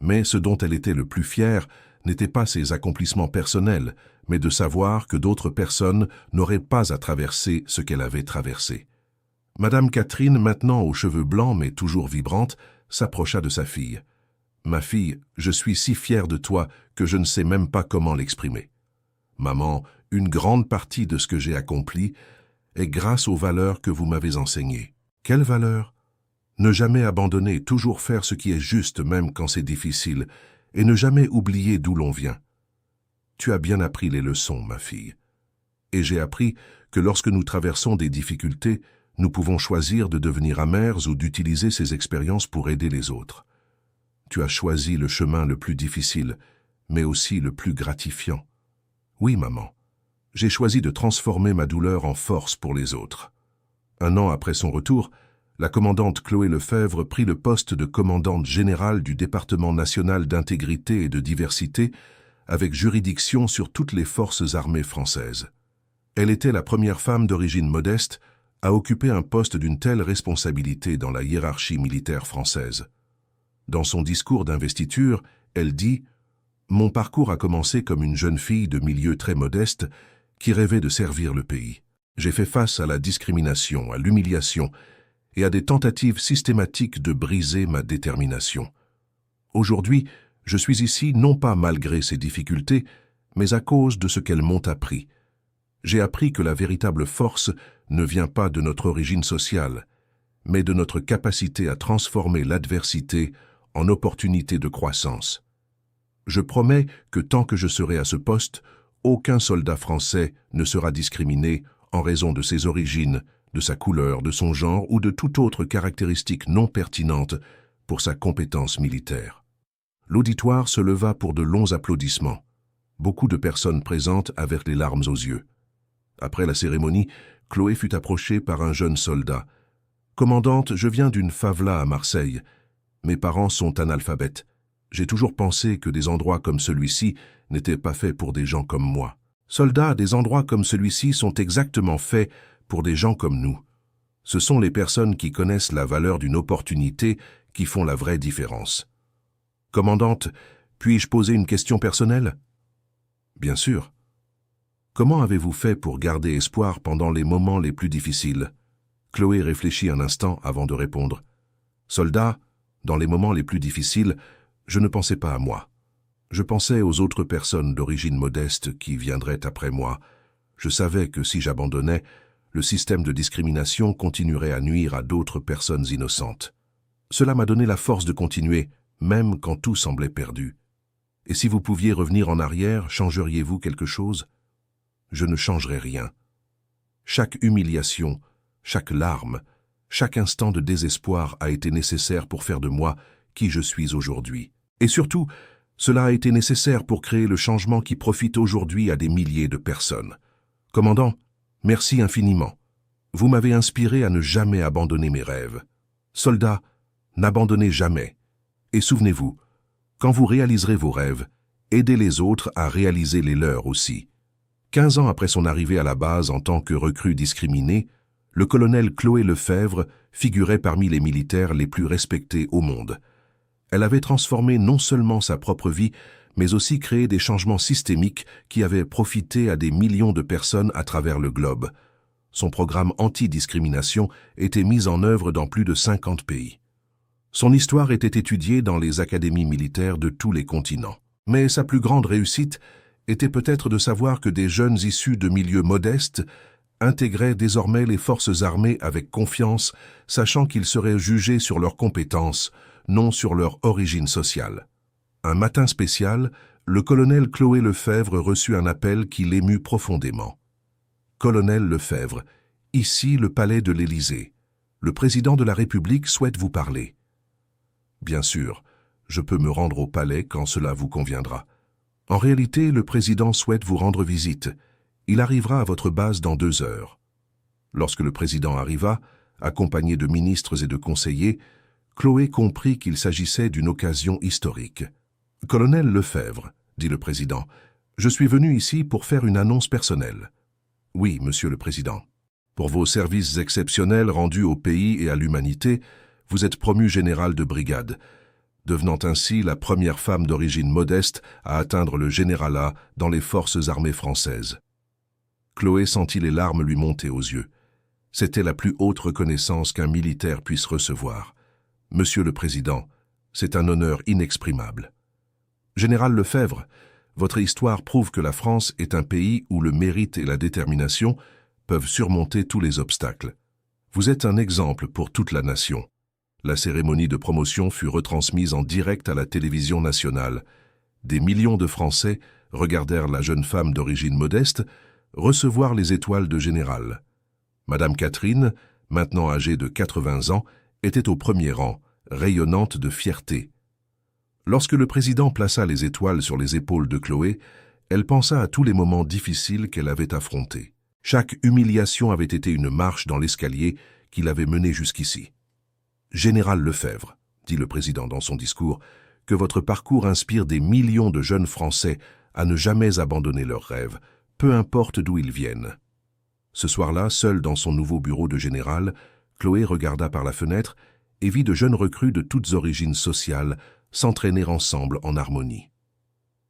Mais ce dont elle était le plus fière n'était pas ses accomplissements personnels, mais de savoir que d'autres personnes n'auraient pas à traverser ce qu'elle avait traversé. Madame Catherine, maintenant aux cheveux blancs mais toujours vibrante, s'approcha de sa fille. « Ma fille, je suis si fière de toi que je ne sais même pas comment l'exprimer. Maman, une grande partie de ce que j'ai accompli est grâce aux valeurs que vous m'avez enseignées. Quelles valeurs? Ne jamais abandonner, toujours faire ce qui est juste même quand c'est difficile, et ne jamais oublier d'où l'on vient. Tu as bien appris les leçons, ma fille. Et j'ai appris que lorsque nous traversons des difficultés, nous pouvons choisir de devenir amers ou d'utiliser ces expériences pour aider les autres. Tu as choisi le chemin le plus difficile, mais aussi le plus gratifiant. Oui, maman. J'ai choisi de transformer ma douleur en force pour les autres. 1 an après son retour, la commandante Chloé Lefebvre prit le poste de commandante générale du département national d'intégrité et de diversité, avec juridiction sur toutes les forces armées françaises. Elle était la première femme d'origine modeste à occuper un poste d'une telle responsabilité dans la hiérarchie militaire française. Dans son discours d'investiture, elle dit « Mon parcours a commencé comme une jeune fille de milieu très modeste qui rêvait de servir le pays. J'ai fait face à la discrimination, à l'humiliation et à des tentatives systématiques de briser ma détermination. Aujourd'hui, je suis ici non pas malgré ces difficultés, mais à cause de ce qu'elles m'ont appris. J'ai appris que la véritable force ne vient pas de notre origine sociale, mais de notre capacité à transformer l'adversité en opportunité de croissance. Je promets que tant que je serai à ce poste, aucun soldat français ne sera discriminé en raison de ses origines, de sa couleur, de son genre ou de toute autre caractéristique non pertinente pour sa compétence militaire. » L'auditoire se leva pour de longs applaudissements. Beaucoup de personnes présentes avaient les larmes aux yeux. Après la cérémonie, Chloé fut approchée par un jeune soldat. « Commandante, je viens d'une favela à Marseille. Mes parents sont analphabètes. J'ai toujours pensé que des endroits comme celui-ci n'étaient pas faits pour des gens comme moi. Soldat, des endroits comme celui-ci sont exactement faits pour des gens comme nous. Ce sont les personnes qui connaissent la valeur d'une opportunité qui font la vraie différence. Commandante, puis-je poser une question personnelle? Bien sûr. Comment avez-vous fait pour garder espoir pendant les moments les plus difficiles? Chloé réfléchit un instant avant de répondre. Soldat, dans les moments les plus difficiles, je ne pensais pas à moi. Je pensais aux autres personnes d'origine modeste qui viendraient après moi. Je savais que si j'abandonnais, le système de discrimination continuerait à nuire à d'autres personnes innocentes. Cela m'a donné la force de continuer, même quand tout semblait perdu. Et si vous pouviez revenir en arrière, changeriez-vous quelque chose? Je ne changerais rien. Chaque humiliation, chaque larme, chaque instant de désespoir a été nécessaire pour faire de moi qui je suis aujourd'hui. Et surtout, cela a été nécessaire pour créer le changement qui profite aujourd'hui à des milliers de personnes. Commandant, merci infiniment. Vous m'avez inspiré à ne jamais abandonner mes rêves. Soldats, n'abandonnez jamais. Et souvenez-vous, quand vous réaliserez vos rêves, aidez les autres à réaliser les leurs aussi. 15 ans après son arrivée à la base en tant que recrue discriminée, le colonel Chloé Lefebvre figurait parmi les militaires les plus respectés au monde. Elle avait transformé non seulement sa propre vie, mais aussi créé des changements systémiques qui avaient profité à des millions de personnes à travers le globe. Son programme anti-discrimination était mis en œuvre dans plus de 50 pays. Son histoire était étudiée dans les académies militaires de tous les continents. Mais sa plus grande réussite était peut-être de savoir que des jeunes issus de milieux modestes intégraient désormais les forces armées avec confiance, sachant qu'ils seraient jugés sur leurs compétences, non sur leur origine sociale. Un matin spécial, le colonel Chloé Lefebvre reçut un appel qui l'émut profondément. « Colonel Lefebvre, ici le palais de l'Élysée. Le président de la République souhaite vous parler. » Bien sûr, je peux me rendre au palais quand cela vous conviendra. En réalité, le président souhaite vous rendre visite. Il arrivera à votre base dans 2 heures. Lorsque le président arriva, accompagné de ministres et de conseillers, Chloé comprit qu'il s'agissait d'une occasion historique. « Colonel Lefebvre, » dit le président, « je suis venu ici pour faire une annonce personnelle. »« Oui, monsieur le président. Pour vos services exceptionnels rendus au pays et à l'humanité, vous êtes promu général de brigade, devenant ainsi la première femme d'origine modeste à atteindre le généralat dans les forces armées françaises. » Chloé sentit les larmes lui monter aux yeux. C'était la plus haute reconnaissance qu'un militaire puisse recevoir. « Monsieur le Président, c'est un honneur inexprimable. » Général Lefebvre, votre histoire prouve que la France est un pays où le mérite et la détermination peuvent surmonter tous les obstacles. Vous êtes un exemple pour toute la nation. La cérémonie de promotion fut retransmise en direct à la télévision nationale. Des millions de Français regardèrent la jeune femme d'origine modeste recevoir les étoiles de général. Madame Catherine, maintenant âgée de 80 ans, était au premier rang, rayonnante de fierté. Lorsque le président plaça les étoiles sur les épaules de Chloé, Elle pensa à tous les moments difficiles qu'elle avait affrontés. Chaque humiliation avait été une marche dans l'escalier qui l'avait menée jusqu'ici. « Général Lefebvre, dit le président dans son discours, que votre parcours inspire des millions de jeunes Français à ne jamais abandonner leurs rêves, peu importe d'où ils viennent. » Ce soir-là, seule dans son nouveau bureau de général, Chloé regarda par la fenêtre et vit de jeunes recrues de toutes origines sociales s'entraîner ensemble en harmonie.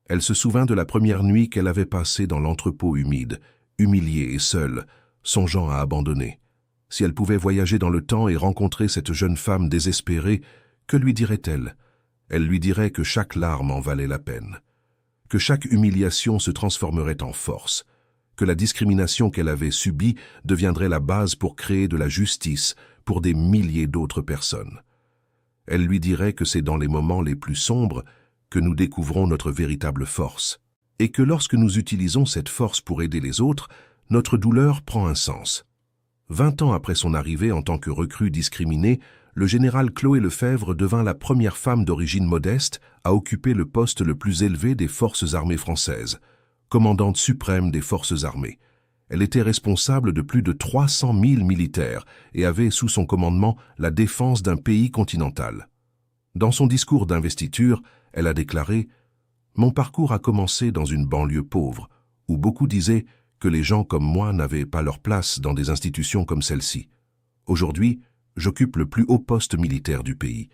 Elle se souvint de la première nuit qu'elle avait passée dans l'entrepôt humide, humiliée et seule, songeant à abandonner. Si elle pouvait voyager dans le temps et rencontrer cette jeune femme désespérée, que lui dirait-elle? Elle lui dirait que chaque larme en valait la peine, que chaque humiliation se transformerait en force, que la discrimination qu'elle avait subie deviendrait la base pour créer de la justice pour des milliers d'autres personnes. Elle lui dirait que c'est dans les moments les plus sombres que nous découvrons notre véritable force, et que lorsque nous utilisons cette force pour aider les autres, notre douleur prend un sens. 20 ans après son arrivée en tant que recrue discriminée, le général Chloé Lefebvre devint la première femme d'origine modeste à occuper le poste le plus élevé des forces armées françaises, commandante suprême des forces armées. Elle était responsable de plus de 300 000 militaires et avait sous son commandement la défense d'un pays continental. Dans son discours d'investiture, elle a déclaré « Mon parcours a commencé dans une banlieue pauvre, où beaucoup disaient que les gens comme moi n'avaient pas leur place dans des institutions comme celle-ci. Aujourd'hui, j'occupe le plus haut poste militaire du pays.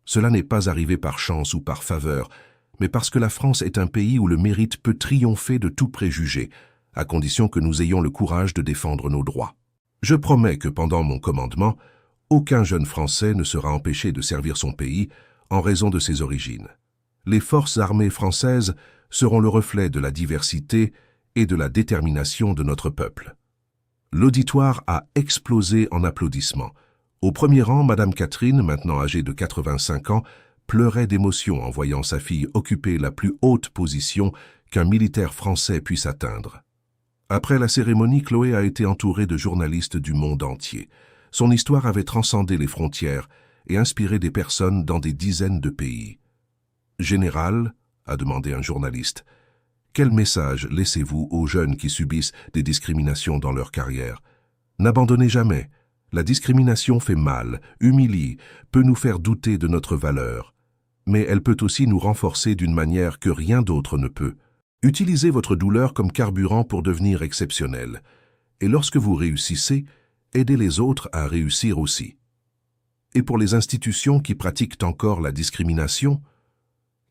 Cela n'est pas arrivé par chance ou par faveur, mais parce que la France est un pays où le mérite peut triompher de tout préjugé, à condition que nous ayons le courage de défendre nos droits. Je promets que pendant mon commandement, aucun jeune Français ne sera empêché de servir son pays en raison de ses origines. Les forces armées françaises seront le reflet de la diversité et de la détermination de notre peuple. » L'auditoire a explosé en applaudissements. Au premier rang, Madame Catherine, maintenant âgée de 85 ans, pleurait d'émotion en voyant sa fille occuper la plus haute position qu'un militaire français puisse atteindre. Après la cérémonie, Chloé a été entourée de journalistes du monde entier. Son histoire avait transcendé les frontières et inspiré des personnes dans des dizaines de pays. « Général, » a demandé un journaliste, « quel message laissez-vous aux jeunes qui subissent des discriminations dans leur carrière? N'abandonnez jamais. La discrimination fait mal, humilie, peut nous faire douter de notre valeur. Mais elle peut aussi nous renforcer d'une manière que rien d'autre ne peut. Utilisez votre douleur comme carburant pour devenir exceptionnel. Et lorsque vous réussissez, aidez les autres à réussir aussi. Et pour les institutions qui pratiquent encore la discrimination,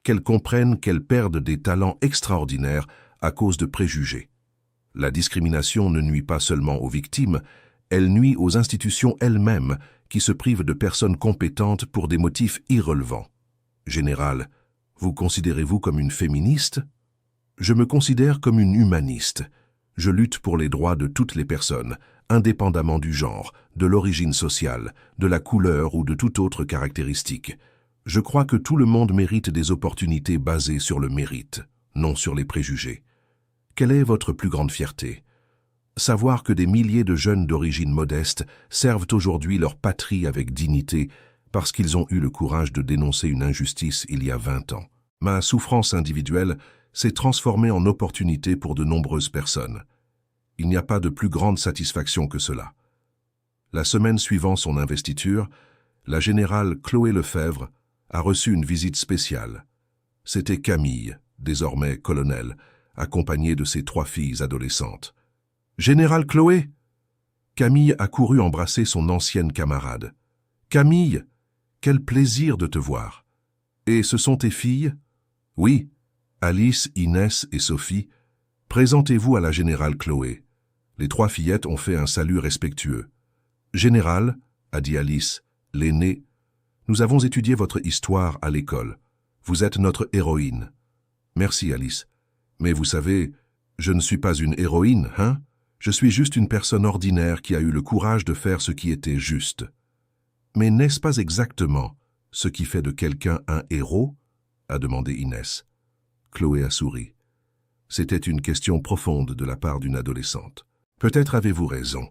qu'elles comprennent qu'elles perdent des talents extraordinaires à cause de préjugés. La discrimination ne nuit pas seulement aux victimes, elle nuit aux institutions elles-mêmes qui se privent de personnes compétentes pour des motifs irrelevants. Général, vous considérez-vous comme une féministe? Je me considère comme une humaniste. Je lutte pour les droits de toutes les personnes, indépendamment du genre, de l'origine sociale, de la couleur ou de toute autre caractéristique. Je crois que tout le monde mérite des opportunités basées sur le mérite, non sur les préjugés. Quelle est votre plus grande fierté? Savoir que des milliers de jeunes d'origine modeste servent aujourd'hui leur patrie avec dignité parce qu'ils ont eu le courage de dénoncer une injustice il y a 20 ans. Ma souffrance individuelle s'est transformée en opportunité pour de nombreuses personnes. Il n'y a pas de plus grande satisfaction que cela. La semaine suivant son investiture, la générale Chloé Lefebvre a reçu une visite spéciale. C'était Camille, désormais colonel, accompagnée de ses 3 filles adolescentes. « Général Chloé !» Camille a couru embrasser son ancienne camarade. « Camille, quel plaisir de te voir. Et ce sont tes filles? »« Oui, Alice, Inès et Sophie. Présentez-vous à la générale Chloé. » Les 3 fillettes ont fait un salut respectueux. « Général, » a dit Alice, l'aînée, « nous avons étudié votre histoire à l'école. Vous êtes notre héroïne. »« Merci, Alice. Mais vous savez, je ne suis pas une héroïne, hein? Je suis juste une personne ordinaire qui a eu le courage de faire ce qui était juste. »« Mais n'est-ce pas exactement ce qui fait de quelqu'un un héros ?» a demandé Inès. Chloé a souri. C'était une question profonde de la part d'une adolescente. « Peut-être avez-vous raison,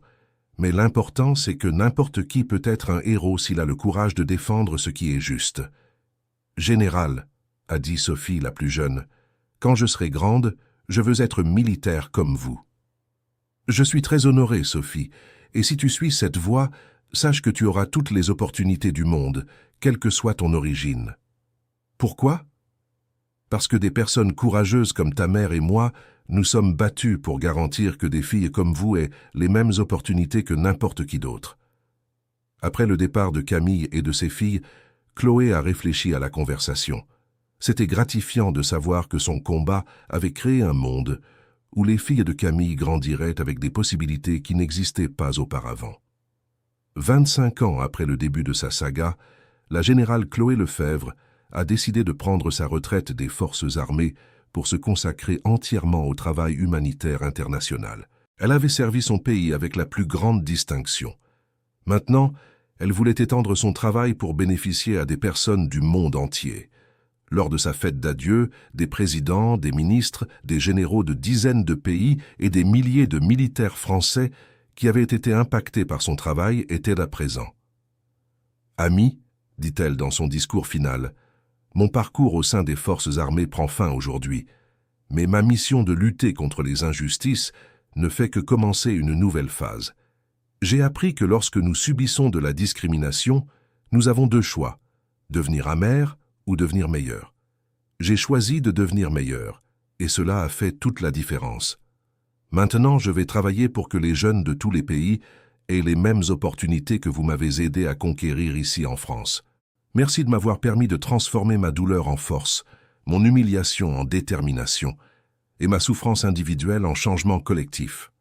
mais l'important c'est que n'importe qui peut être un héros s'il a le courage de défendre ce qui est juste. »« Général, » a dit Sophie la plus jeune, « quand je serai grande, Je veux être militaire comme vous. Je suis très honoré, Sophie, et si tu suis cette voie, sache que tu auras toutes les opportunités du monde, quelle que soit ton origine. Pourquoi? Parce que des personnes courageuses comme ta mère et moi, nous sommes battus pour garantir que des filles comme vous aient les mêmes opportunités que n'importe qui d'autre. Après le départ de Camille et de ses filles, Chloé a réfléchi à la conversation. C'était gratifiant de savoir que son combat avait créé un monde où les filles de Camille grandiraient avec des possibilités qui n'existaient pas auparavant. 25 ans après le début de sa saga, la générale Chloé Lefebvre a décidé de prendre sa retraite des forces armées pour se consacrer entièrement au travail humanitaire international. Elle avait servi son pays avec la plus grande distinction. Maintenant, elle voulait étendre son travail pour bénéficier à des personnes du monde entier. Lors de sa fête d'adieu, des présidents, des ministres, des généraux de dizaines de pays et des milliers de militaires français qui avaient été impactés par son travail étaient là présents. « Amis, dit-elle dans son discours final, mon parcours au sein des forces armées prend fin aujourd'hui, mais ma mission de lutter contre les injustices ne fait que commencer une nouvelle phase. J'ai appris que lorsque nous subissons de la discrimination, nous avons deux choix, devenir amers ou devenir meilleur. J'ai choisi de devenir meilleur, et cela a fait toute la différence. Maintenant, je vais travailler pour que les jeunes de tous les pays aient les mêmes opportunités que vous m'avez aidé à conquérir ici en France. Merci de m'avoir permis de transformer ma douleur en force, mon humiliation en détermination, et ma souffrance individuelle en changement collectif. »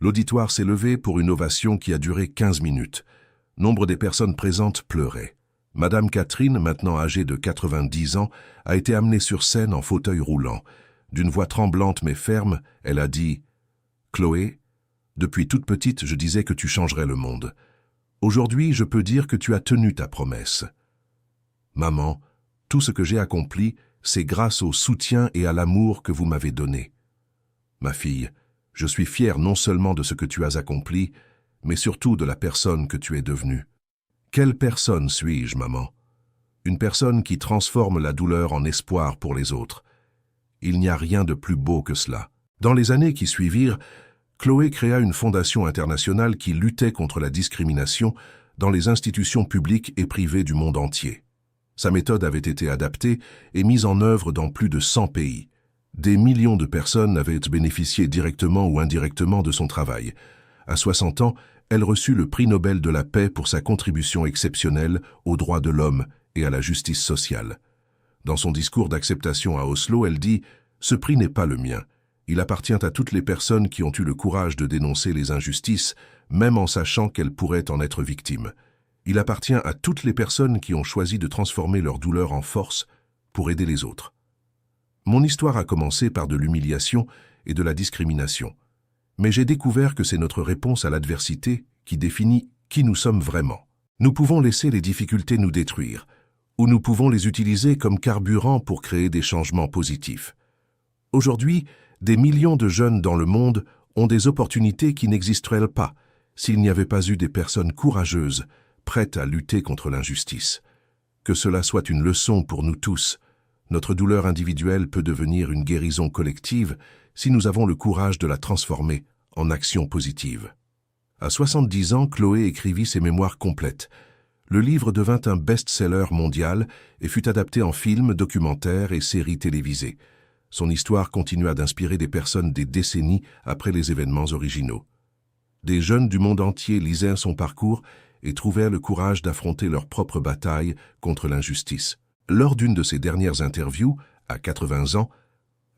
L'auditoire s'est levé pour une ovation qui a duré 15 minutes. Nombre des personnes présentes pleuraient. Madame Catherine, maintenant âgée de 90 ans, a été amenée sur scène en fauteuil roulant. D'une voix tremblante mais ferme, elle a dit « Chloé, depuis toute petite, je disais que tu changerais le monde. Aujourd'hui, je peux dire que tu as tenu ta promesse. Maman, tout ce que j'ai accompli, c'est grâce au soutien et à l'amour que vous m'avez donné. Ma fille, je suis fier non seulement de ce que tu as accompli, mais surtout de la personne que tu es devenue. Quelle personne suis-je, maman? Une personne qui transforme la douleur en espoir pour les autres. Il n'y a rien de plus beau que cela. » Dans les années qui suivirent, Chloé créa une fondation internationale qui luttait contre la discrimination dans les institutions publiques et privées du monde entier. Sa méthode avait été adaptée et mise en œuvre dans plus de 100 pays. Des millions de personnes avaient bénéficié directement ou indirectement de son travail. À 60 ans, elle reçut le prix Nobel de la paix pour sa contribution exceptionnelle aux droits de l'homme et à la justice sociale. Dans son discours d'acceptation à Oslo, elle dit « Ce prix n'est pas le mien. Il appartient à toutes les personnes qui ont eu le courage de dénoncer les injustices, même en sachant qu'elles pourraient en être victimes. Il appartient à toutes les personnes qui ont choisi de transformer leur douleur en force pour aider les autres. Mon histoire a commencé par de l'humiliation et de la discrimination. Mais j'ai découvert que c'est notre réponse à l'adversité qui définit qui nous sommes vraiment. Nous pouvons laisser les difficultés nous détruire, ou nous pouvons les utiliser comme carburant pour créer des changements positifs. Aujourd'hui, des millions de jeunes dans le monde ont des opportunités qui n'existeraient pas s'il n'y avait pas eu des personnes courageuses, prêtes à lutter contre l'injustice. Que cela soit une leçon pour nous tous. Notre douleur individuelle peut devenir une guérison collective si nous avons le courage de la transformer en action positive. À 70 ans, Chloé écrivit ses mémoires complètes. Le livre devint un best-seller mondial et fut adapté en films, documentaires et séries télévisées. Son histoire continua d'inspirer des personnes des décennies après les événements originaux. Des jeunes du monde entier lisaient son parcours et trouvèrent le courage d'affronter leur propre bataille contre l'injustice. Lors d'une de ses dernières interviews, à 80 ans,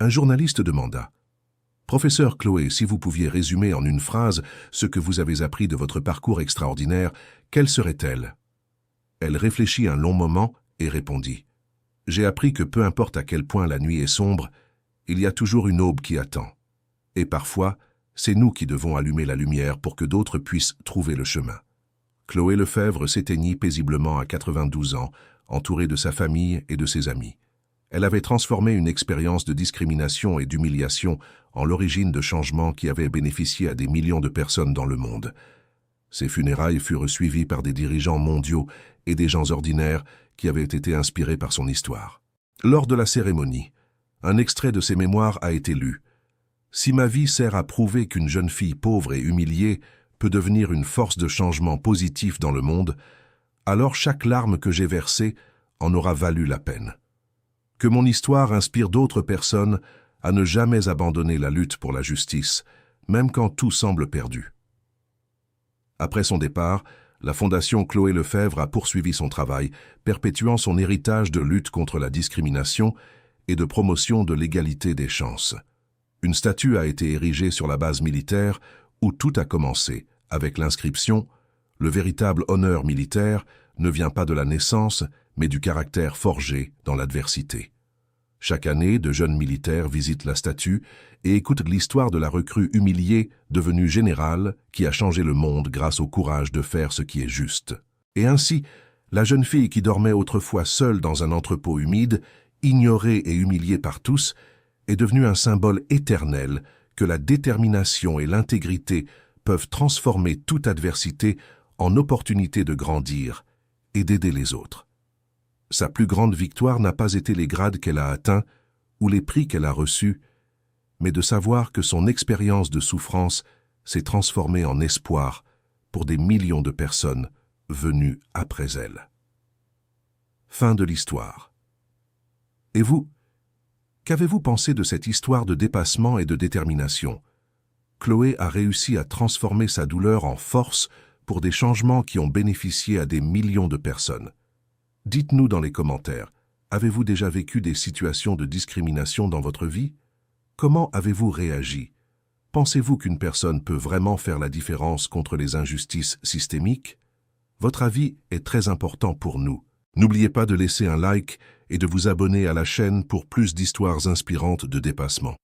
un journaliste demanda « Professeur Chloé, si vous pouviez résumer en une phrase ce que vous avez appris de votre parcours extraordinaire, quelle serait-elle » Elle réfléchit un long moment et répondit « J'ai appris que peu importe à quel point la nuit est sombre, il y a toujours une aube qui attend. Et parfois, c'est nous qui devons allumer la lumière pour que d'autres puissent trouver le chemin. » Chloé Lefebvre s'éteignit paisiblement à 92 ans, entourée de sa famille et de ses amis. Elle avait transformé une expérience de discrimination et d'humiliation en l'origine de changements qui avaient bénéficié à des millions de personnes dans le monde. Ses funérailles furent suivies par des dirigeants mondiaux et des gens ordinaires qui avaient été inspirés par son histoire. Lors de la cérémonie, un extrait de ses mémoires a été lu. Si ma vie sert à prouver qu'une jeune fille pauvre et humiliée peut devenir une force de changement positif dans le monde, alors chaque larme que j'ai versée en aura valu la peine. Que mon histoire inspire d'autres personnes à ne jamais abandonner la lutte pour la justice, même quand tout semble perdu. Après son départ, la Fondation Chloé Lefebvre a poursuivi son travail, perpétuant son héritage de lutte contre la discrimination et de promotion de l'égalité des chances. Une statue a été érigée sur la base militaire où tout a commencé, avec l'inscription « Le véritable honneur militaire ne vient pas de la naissance, mais du caractère forgé dans l'adversité ». Chaque année, de jeunes militaires visitent la statue et écoutent l'histoire de la recrue humiliée devenue générale qui a changé le monde grâce au courage de faire ce qui est juste. Et ainsi, la jeune fille qui dormait autrefois seule dans un entrepôt humide, ignorée et humiliée par tous, est devenue un symbole éternel que la détermination et l'intégrité peuvent transformer toute adversité en opportunité de grandir et d'aider les autres. Sa plus grande victoire n'a pas été les grades qu'elle a atteints ou les prix qu'elle a reçus, mais de savoir que son expérience de souffrance s'est transformée en espoir pour des millions de personnes venues après elle. Fin de l'histoire. Et vous, qu'avez-vous pensé de cette histoire de dépassement et de détermination? Chloé a réussi à transformer sa douleur en force pour des changements qui ont bénéficié à des millions de personnes. Dites-nous dans les commentaires, avez-vous déjà vécu des situations de discrimination dans votre vie? Comment avez-vous réagi? Pensez-vous qu'une personne peut vraiment faire la différence contre les injustices systémiques? Votre avis est très important pour nous. N'oubliez pas de laisser un like et de vous abonner à la chaîne pour plus d'histoires inspirantes de dépassement.